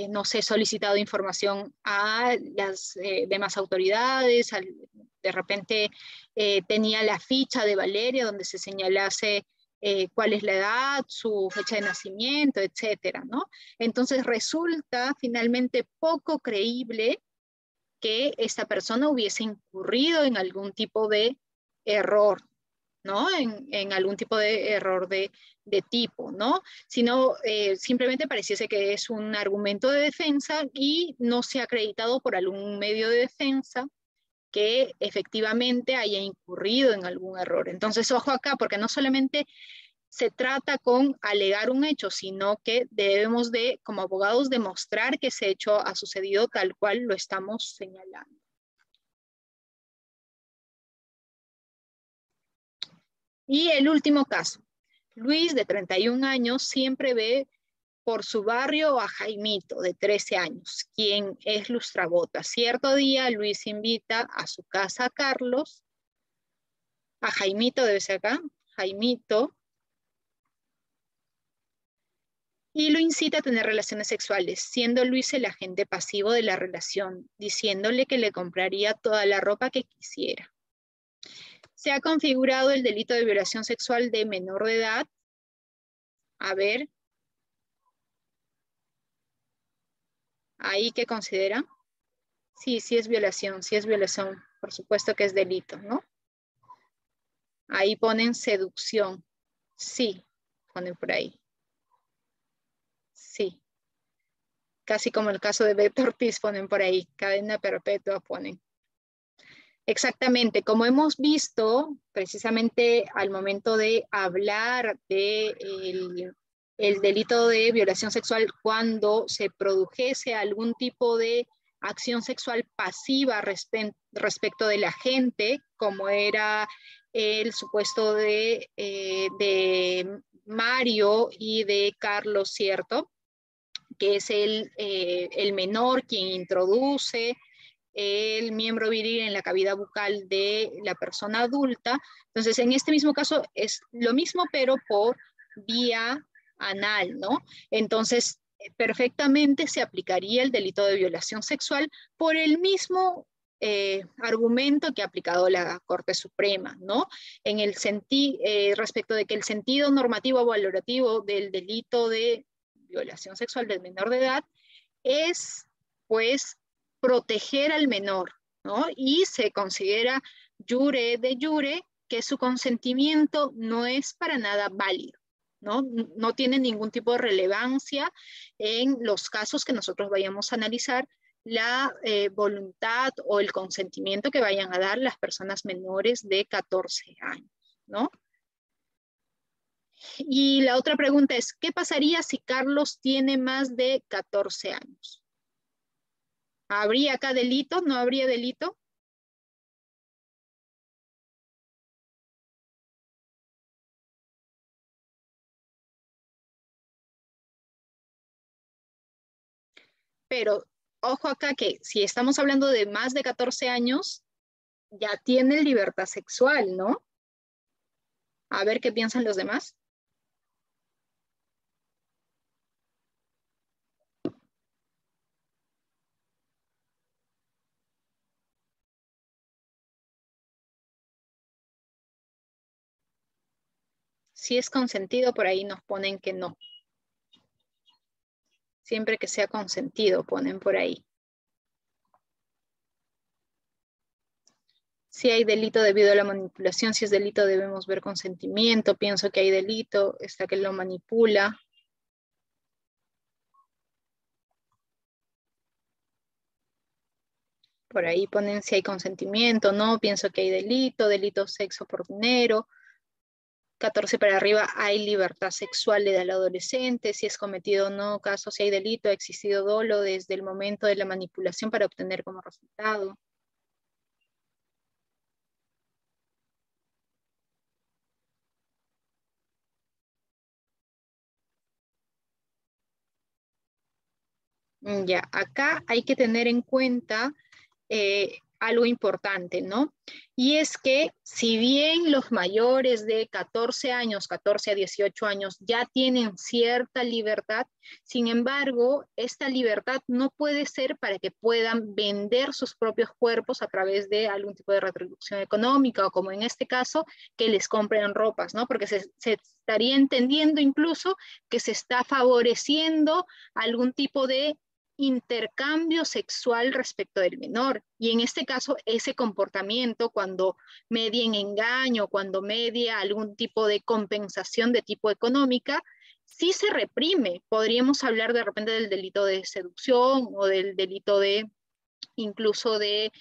no sé, solicitado información a las demás autoridades, de repente tenía la ficha de Valeria donde se señalase cuál es la edad, su fecha de nacimiento, etcétera, ¿no? Entonces resulta finalmente poco creíble que esta persona hubiese incurrido en algún tipo de error, ¿no? En algún tipo de error de tipo, ¿no? Sino simplemente pareciese que es un argumento de defensa y no se ha acreditado por algún medio de defensa que efectivamente haya incurrido en algún error. Entonces, ojo acá, porque no solamente se trata con alegar un hecho, sino que debemos de, como abogados, demostrar que ese hecho ha sucedido tal cual lo estamos señalando. Y el último caso. Luis, de 31 años, siempre ve por su barrio a Jaimito, de 13 años, quien es lustrabota. Cierto día, Luis invita a su casa a Carlos, a Jaimito, debe ser acá, Jaimito, y lo incita a tener relaciones sexuales, siendo Luis el agente pasivo de la relación, diciéndole que le compraría toda la ropa que quisiera. Se ha configurado el delito de violación sexual de menor de edad. A ver, ¿ahí qué considera? Sí, sí es violación, por supuesto que es delito, ¿no? Ahí ponen seducción, sí, ponen por ahí. Sí, casi como el caso de Beto Ortiz ponen por ahí, cadena perpetua ponen. Exactamente, como hemos visto, precisamente al momento de hablar de el delito de violación sexual, cuando se produjese algún tipo de acción sexual pasiva respecto de la gente, como era el supuesto de Mario y de Carlos, ¿cierto? Que es el menor quien introduce el miembro viril en la cavidad bucal de la persona adulta. Entonces, en este mismo caso es lo mismo, pero por vía anal, ¿no? Entonces, perfectamente se aplicaría el delito de violación sexual por el mismo argumento que ha aplicado la Corte Suprema, ¿no? En el respecto de que el sentido normativo o valorativo del delito de violación sexual del menor de edad es, pues, proteger al menor, ¿no? Y se considera jure de jure que su consentimiento no es para nada válido, ¿no? No tiene ningún tipo de relevancia en los casos que nosotros vayamos a analizar la voluntad o el consentimiento que vayan a dar las personas menores de 14 años, ¿no? Y la otra pregunta es, ¿qué pasaría si Carlos tiene más de 14 años? ¿Habría acá delito? ¿No habría delito? Pero ojo acá que si estamos hablando de más de 14 años, ya tiene libertad sexual, ¿no? A ver qué piensan los demás. Si es consentido, por ahí nos ponen que no. Siempre que sea consentido, ponen por ahí. Si hay delito debido a la manipulación, si es delito debemos ver consentimiento. Pienso que hay delito, está que lo manipula. Por ahí ponen si hay consentimiento, no, pienso que hay delito sexo por dinero. 14 para arriba hay libertad sexual del adolescente, si es cometido o no, caso si hay delito, ha existido dolo desde el momento de la manipulación para obtener como resultado. Ya, acá hay que tener en cuenta algo importante, ¿no? Y es que si bien los mayores de 14 años, 14 a 18 años ya tienen cierta libertad, sin embargo, esta libertad no puede ser para que puedan vender sus propios cuerpos a través de algún tipo de retribución económica o como en este caso, que les compren ropas, ¿no? Porque se estaría entendiendo incluso que se está favoreciendo algún tipo de intercambio sexual respecto del menor. Y en este caso, ese comportamiento, cuando media en engaño, cuando media algún tipo de compensación de tipo económica, sí se reprime. Podríamos hablar de repente del delito de seducción o del delito de incluso de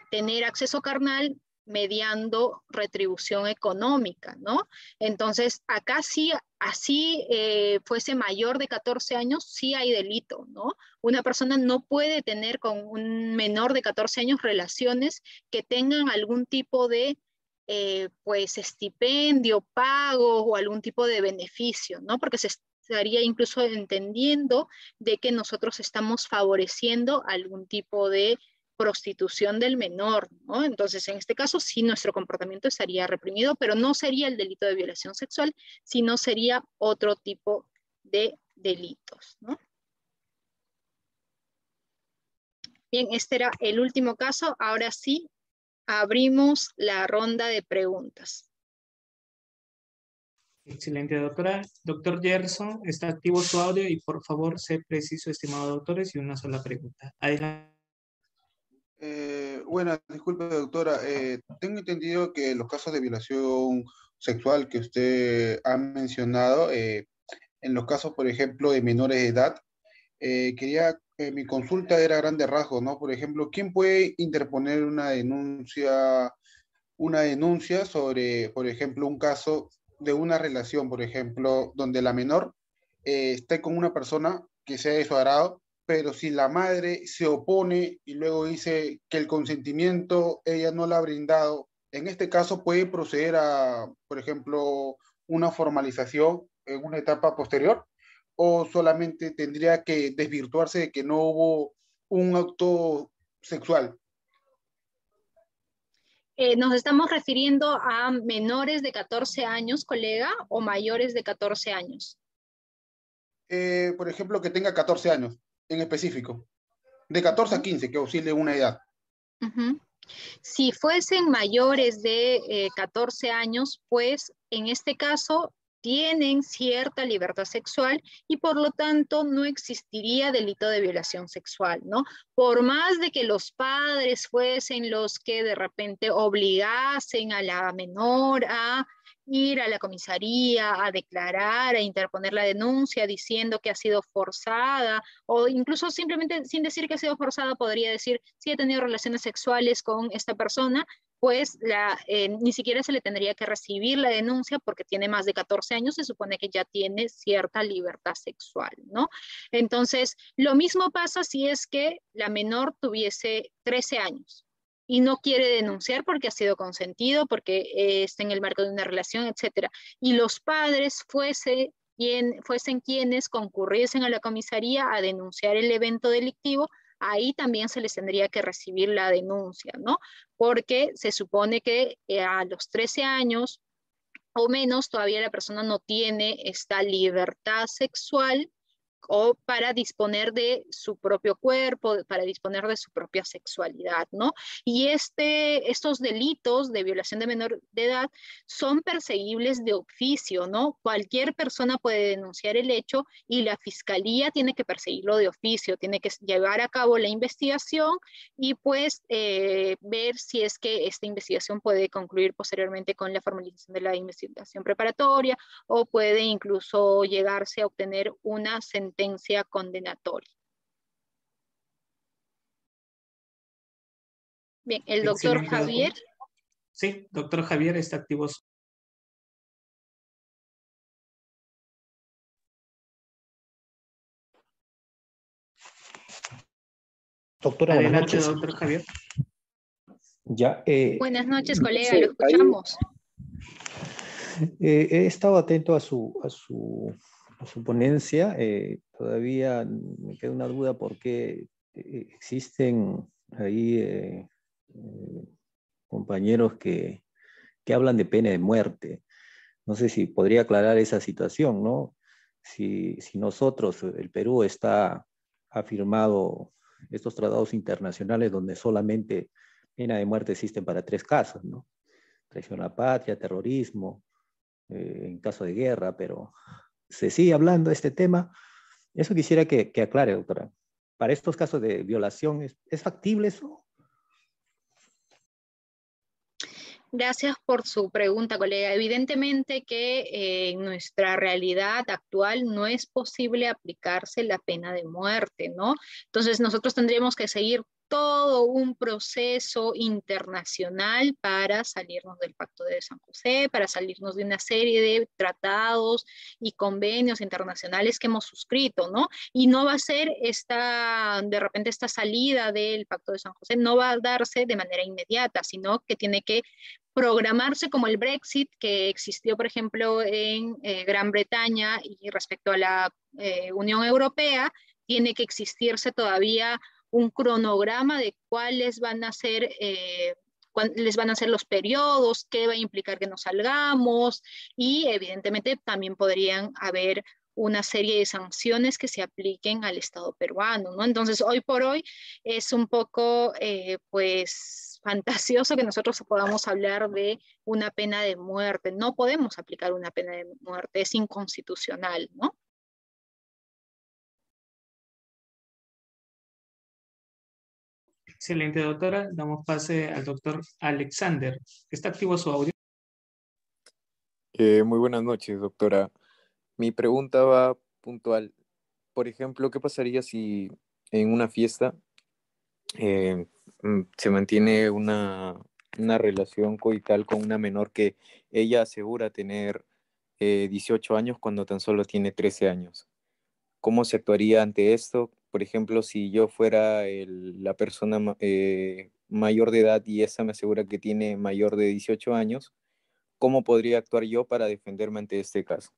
tener acceso carnal mediando retribución económica, ¿no? Entonces, acá sí, así fuese mayor de 14 años, sí hay delito, ¿no? Una persona no puede tener con un menor de 14 años relaciones que tengan algún tipo de, pues, estipendio, pago o algún tipo de beneficio, ¿no? Porque se estaría incluso entendiendo de que nosotros estamos favoreciendo algún tipo de prostitución del menor, ¿no? Entonces, en este caso, sí, nuestro comportamiento estaría reprimido, pero no sería el delito de violación sexual, sino sería otro tipo de delitos, ¿no? Bien, este era el último caso. Ahora sí, abrimos la ronda de preguntas. Excelente, doctora. Doctor Gerson, está activo su audio y por favor, sé preciso, estimado doctores, y una sola pregunta. Adelante. Bueno, disculpe, doctora. Tengo entendido que los casos de violación sexual que usted ha mencionado, en los casos, por ejemplo, de menores de edad, mi consulta era a grandes rasgos, ¿no? Por ejemplo, ¿quién puede interponer una denuncia sobre, por ejemplo, un caso de una relación, por ejemplo, donde la menor esté con una persona que sea de su agrado, pero si la madre se opone y luego dice que el consentimiento ella no la ha brindado, en este caso puede proceder a, por ejemplo, una formalización en una etapa posterior, o solamente tendría que desvirtuarse de que no hubo un acto sexual? ¿Nos estamos refiriendo a menores de 14 años, colega, o mayores de 14 años? Por ejemplo, que tenga 14 años en específico, de 14 a 15, que oscile una edad. Si fuesen mayores de 14 años, pues en este caso tienen cierta libertad sexual y por lo tanto no existiría delito de violación sexual, ¿no? Por más de que los padres fuesen los que de repente obligasen a la menor a ir a la comisaría, a declarar, a interponer la denuncia diciendo que ha sido forzada, o incluso simplemente sin decir que ha sido forzada, podría decir, si he tenido relaciones sexuales con esta persona, pues ni siquiera se le tendría que recibir la denuncia porque tiene más de 14 años, se supone que ya tiene cierta libertad sexual, ¿no? Entonces, lo mismo pasa si es que la menor tuviese 13 años y no quiere denunciar porque ha sido consentido, porque está en el marco de una relación, etcétera, y los padres fuesen quienes concurriesen a la comisaría a denunciar el evento delictivo, ahí también se les tendría que recibir la denuncia, ¿no? Porque se supone que a los 13 años o menos todavía la persona no tiene esta libertad sexual o para disponer de su propio cuerpo, para disponer de su propia sexualidad, ¿no? Y estos delitos de violación de menor de edad son perseguibles de oficio, ¿no? Cualquier persona puede denunciar el hecho y la fiscalía tiene que perseguirlo de oficio, tiene que llevar a cabo la investigación y pues ver si es que esta investigación puede concluir posteriormente con la formalización de la investigación preparatoria o puede incluso llegarse a obtener una sentencia condenatoria. Bien, el doctor Excelente, Javier. Doctor. Sí, doctor Javier, está activo. Doctora, adelante, buenas noches. Doctor Javier. Ya, buenas noches, colega, lo escuchamos. He estado atento a su ponencia. Todavía me queda una duda porque existen ahí compañeros que hablan de pena de muerte. No sé si podría aclarar esa situación, ¿no? Si nosotros, el Perú ha firmado estos tratados internacionales donde solamente pena de muerte existe para 3 casos, ¿no? Traición a la patria, terrorismo, en caso de guerra, pero se sigue hablando de este tema. Eso quisiera que aclare, doctora. Para estos casos de violación, ¿es factible eso? Gracias por su pregunta, colega. Evidentemente que en nuestra realidad actual no es posible aplicarse la pena de muerte, ¿no? Entonces nosotros tendríamos que seguir todo un proceso internacional para salirnos del Pacto de San José, para salirnos de una serie de tratados y convenios internacionales que hemos suscrito, ¿no? Y no va a ser de repente esta salida del Pacto de San José, no va a darse de manera inmediata, sino que tiene que programarse como el Brexit que existió, por ejemplo, en Gran Bretaña y respecto a la Unión Europea, tiene que existirse todavía un cronograma de cuáles van a ser cuáles van a ser los periodos, qué va a implicar que nos salgamos y evidentemente también podrían haber una serie de sanciones que se apliquen al Estado peruano, ¿no? Entonces, hoy por hoy es un poco, pues, fantasioso que nosotros podamos hablar de una pena de muerte. No podemos aplicar una pena de muerte, es inconstitucional, ¿no? Excelente, doctora. Damos pase al doctor Alexander. ¿Está activo su audio? Muy buenas noches, doctora. Mi pregunta va puntual. Por ejemplo, ¿qué pasaría si en una fiesta se mantiene una relación coital con una menor que ella asegura tener 18 años cuando tan solo tiene 13 años? ¿Cómo se actuaría ante esto? Por ejemplo, si yo fuera la persona mayor de edad y esa me asegura que tiene mayor de 18 años, ¿cómo podría actuar yo para defenderme ante este caso?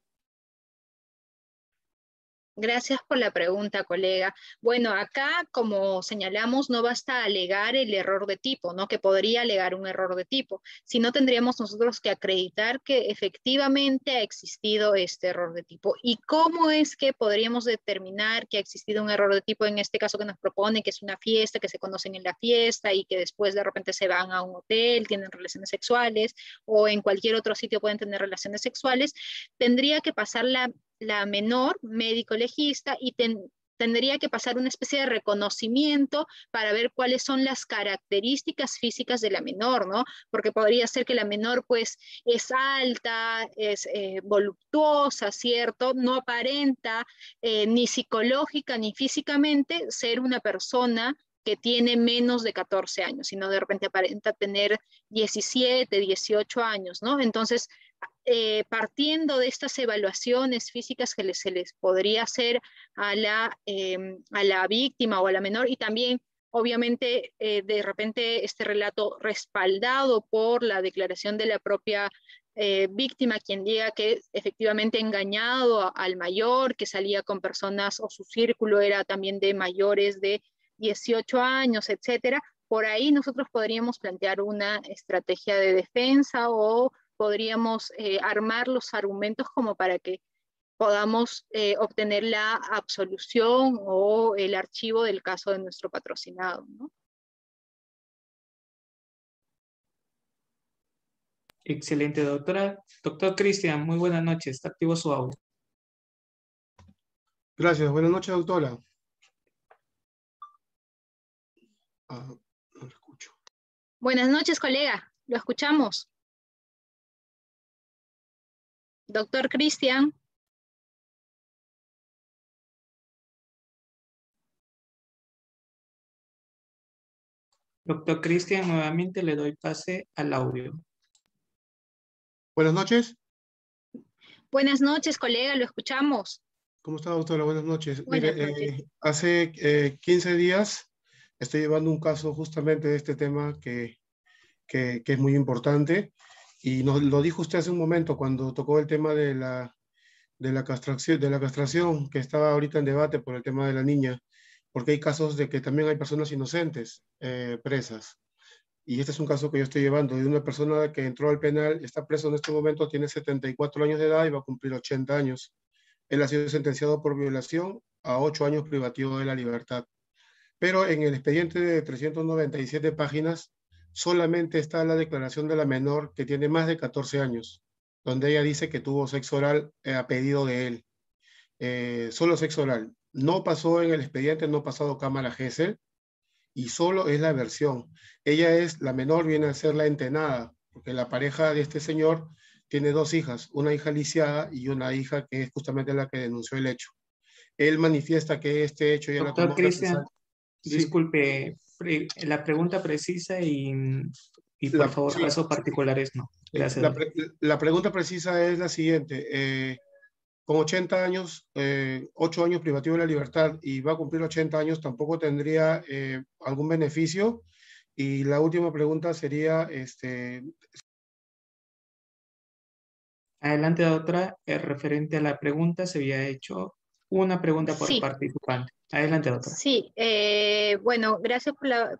Gracias por la pregunta, colega. Bueno, acá, como señalamos, no basta alegar el error de tipo, ¿no? Que podría alegar un error de tipo, sino tendríamos nosotros que acreditar que efectivamente ha existido este error de tipo. ¿Y cómo es que podríamos determinar que ha existido un error de tipo en este caso que nos propone, que es una fiesta, que se conocen en la fiesta y que después de repente se van a un hotel, tienen relaciones sexuales o en cualquier otro sitio pueden tener relaciones sexuales? Tendría que pasar la menor médico legista y tendría que pasar una especie de reconocimiento para ver cuáles son las características físicas de la menor, ¿no? Porque podría ser que la menor pues es alta, es voluptuosa, ¿cierto? No aparenta ni psicológica ni físicamente ser una persona que tiene menos de 14 años, sino de repente aparenta tener 17, 18 años, ¿no? Entonces, partiendo de estas evaluaciones físicas que se les podría hacer a la víctima o a la menor y también, obviamente, de repente este relato respaldado por la declaración de la propia víctima, quien diga que efectivamente engañado al mayor, que salía con personas o su círculo era también de mayores de 18 años, etcétera. Por ahí nosotros podríamos plantear una estrategia de defensa o podríamos armar los argumentos como para que podamos obtener la absolución o el archivo del caso de nuestro patrocinado, ¿no? Excelente, doctora. Doctor Cristian, muy buenas noches. Está activo su audio. Gracias. Buenas noches, doctora. No lo escucho. Buenas noches, colega. Lo escuchamos. Doctor Cristian. Doctor Cristian, nuevamente le doy pase al audio. Buenas noches. Buenas noches, colega. Lo escuchamos. ¿Cómo está, doctora? Buenas noches. Buenas Mire, noches. hace 15 días estoy llevando un caso justamente de este tema que es muy importante. Y nos lo dijo usted hace un momento cuando tocó el tema de la castración que estaba ahorita en debate por el tema de la niña, porque hay casos de que también hay personas inocentes presas. Y este es un caso que yo estoy llevando de una persona que entró al penal, está preso en este momento, tiene 74 años de edad y va a cumplir 80 años. Él ha sido sentenciado por violación a 8 años privativo de la libertad. Pero en el expediente de 397 páginas solamente está la declaración de la menor que tiene más de 14 años, donde ella dice que tuvo sexo oral a pedido de él. Solo sexo oral. No pasó en el expediente, no ha pasado cámara Gesell y solo es la versión. Ella es, la menor viene a ser la entenada, porque la pareja de este señor tiene dos hijas, una hija lisiada y una hija que es justamente la que denunció el hecho. Él manifiesta que este hecho ya Doctor lo Cristian, sí. Disculpe, la pregunta precisa y por favor, casos particulares no. Gracias. La pregunta precisa es la siguiente. Con 80 años, 8 años privativo de la libertad y va a cumplir 80 años, tampoco tendría algún beneficio. Y la última pregunta sería, Adelante, doctora. Referente a la pregunta, se había hecho una pregunta por Sí. participante. Adelante, doctora. Sí, bueno, gracias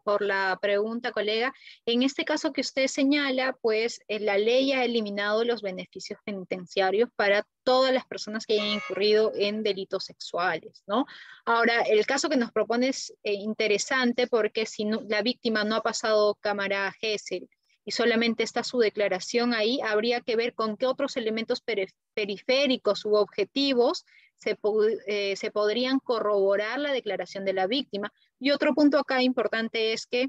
por la pregunta, colega. En este caso que usted señala, pues la ley ha eliminado los beneficios penitenciarios para todas las personas que hayan incurrido en delitos sexuales, ¿no? Ahora, el caso que nos propone es interesante porque si la víctima no ha pasado cámara Gesell y solamente está su declaración ahí, habría que ver con qué otros elementos periféricos u objetivos se podrían corroborar la declaración de la víctima. Y otro punto acá importante es que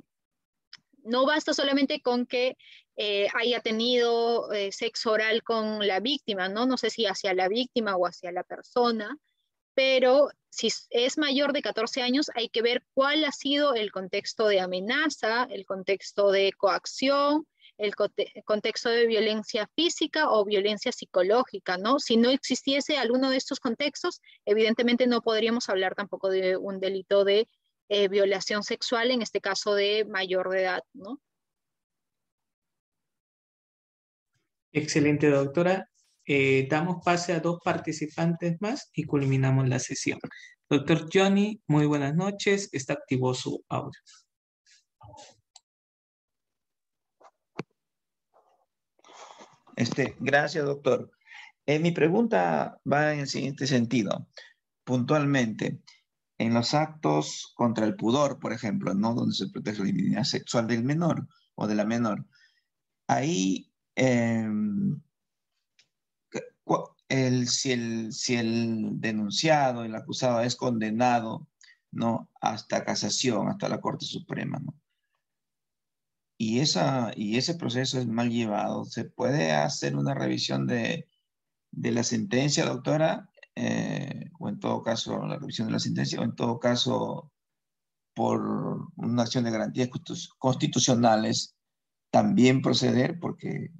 no basta solamente con que haya tenido sexo oral con la víctima, ¿no? No sé si hacia la víctima o hacia la persona, pero si es mayor de 14 años hay que ver cuál ha sido el contexto de amenaza, el contexto de coacción, el contexto de violencia física o violencia psicológica, ¿no? Si no existiese alguno de estos contextos, evidentemente no podríamos hablar tampoco de un delito de violación sexual, en este caso de mayor de edad, ¿no? Excelente, doctora. Damos pase a 2 participantes más y culminamos la sesión. Doctor Johnny, muy buenas noches. Está activo su audio. Gracias, doctor. Mi pregunta va en el siguiente sentido. Puntualmente, en los actos contra el pudor, por ejemplo, ¿no? Donde se protege la dignidad sexual del menor o de la menor, ahí, si el denunciado, el acusado es condenado, ¿no? Hasta casación, hasta la Corte Suprema, ¿no? Y ese proceso es mal llevado. ¿Se puede hacer una revisión de la sentencia, doctora? O en todo caso, la revisión de la sentencia, o en todo caso, por una acción de garantías constitucionales, también proceder, porque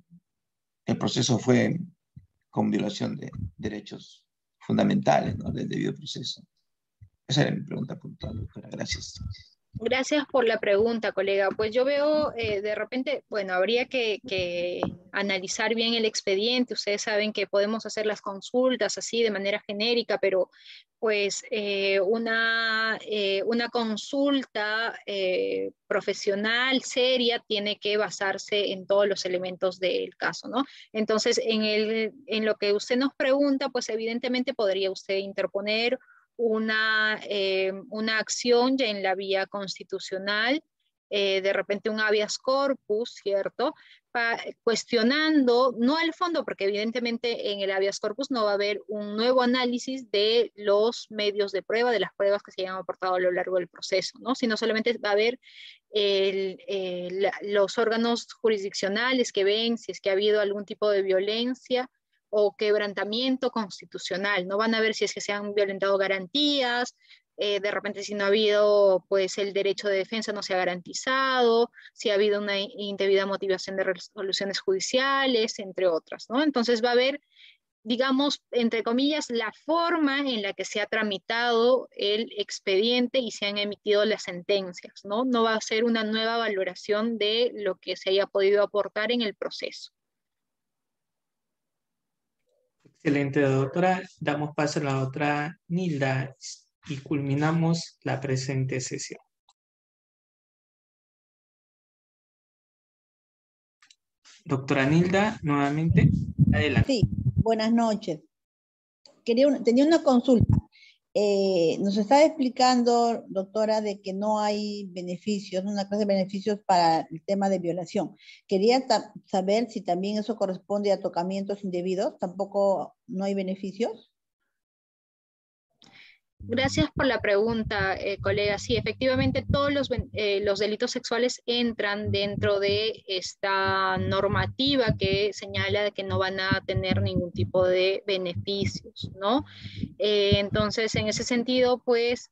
el proceso fue con violación de derechos fundamentales, ¿no? Del debido proceso. Esa era mi pregunta puntual, doctora. Gracias. Gracias por la pregunta, colega. Pues yo veo de repente, bueno, habría que analizar bien el expediente. Ustedes saben que podemos hacer las consultas así de manera genérica, pero pues una consulta profesional, seria, tiene que basarse en todos los elementos del caso, ¿no? Entonces, en lo que usted nos pregunta, pues evidentemente podría usted interponer una acción ya en la vía constitucional, de repente un habeas corpus, ¿cierto? Cuestionando, no al fondo, porque evidentemente en el habeas corpus no va a haber un nuevo análisis de los medios de prueba, de las pruebas que se hayan aportado a lo largo del proceso, ¿no? Sino solamente va a haber los órganos jurisdiccionales que ven si es que ha habido algún tipo de violencia o quebrantamiento constitucional. No van a ver si es que se han violentado garantías, de repente si no ha habido, pues el derecho de defensa no se ha garantizado, si ha habido una indebida motivación de resoluciones judiciales, entre otras, ¿no? Entonces va a haber, digamos, entre comillas, la forma en la que se ha tramitado el expediente y se han emitido las sentencias, ¿no? No va a ser una nueva valoración de lo que se haya podido aportar en el proceso. Excelente, doctora. Damos paso a la doctora Nilda y culminamos la presente sesión. Doctora Nilda, nuevamente, adelante. Sí, buenas noches. Tenía una consulta. Nos está explicando, doctora, de que no hay beneficios, una clase de beneficios para el tema de violación. Quería saber si también eso corresponde a tocamientos indebidos. ¿Tampoco no hay beneficios? Gracias por la pregunta, colega. Sí, efectivamente todos los delitos sexuales entran dentro de esta normativa que señala que no van a tener ningún tipo de beneficios, ¿no? Entonces, en ese sentido, pues,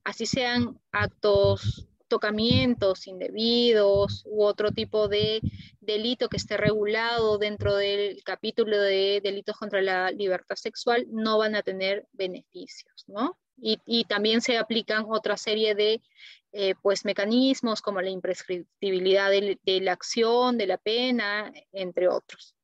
así sean actos, tocamientos indebidos u otro tipo de delito que esté regulado dentro del capítulo de delitos contra la libertad sexual, no van a tener beneficios, ¿no? Y también se aplican otra serie de pues mecanismos como la imprescriptibilidad de la acción, de la pena, entre otros.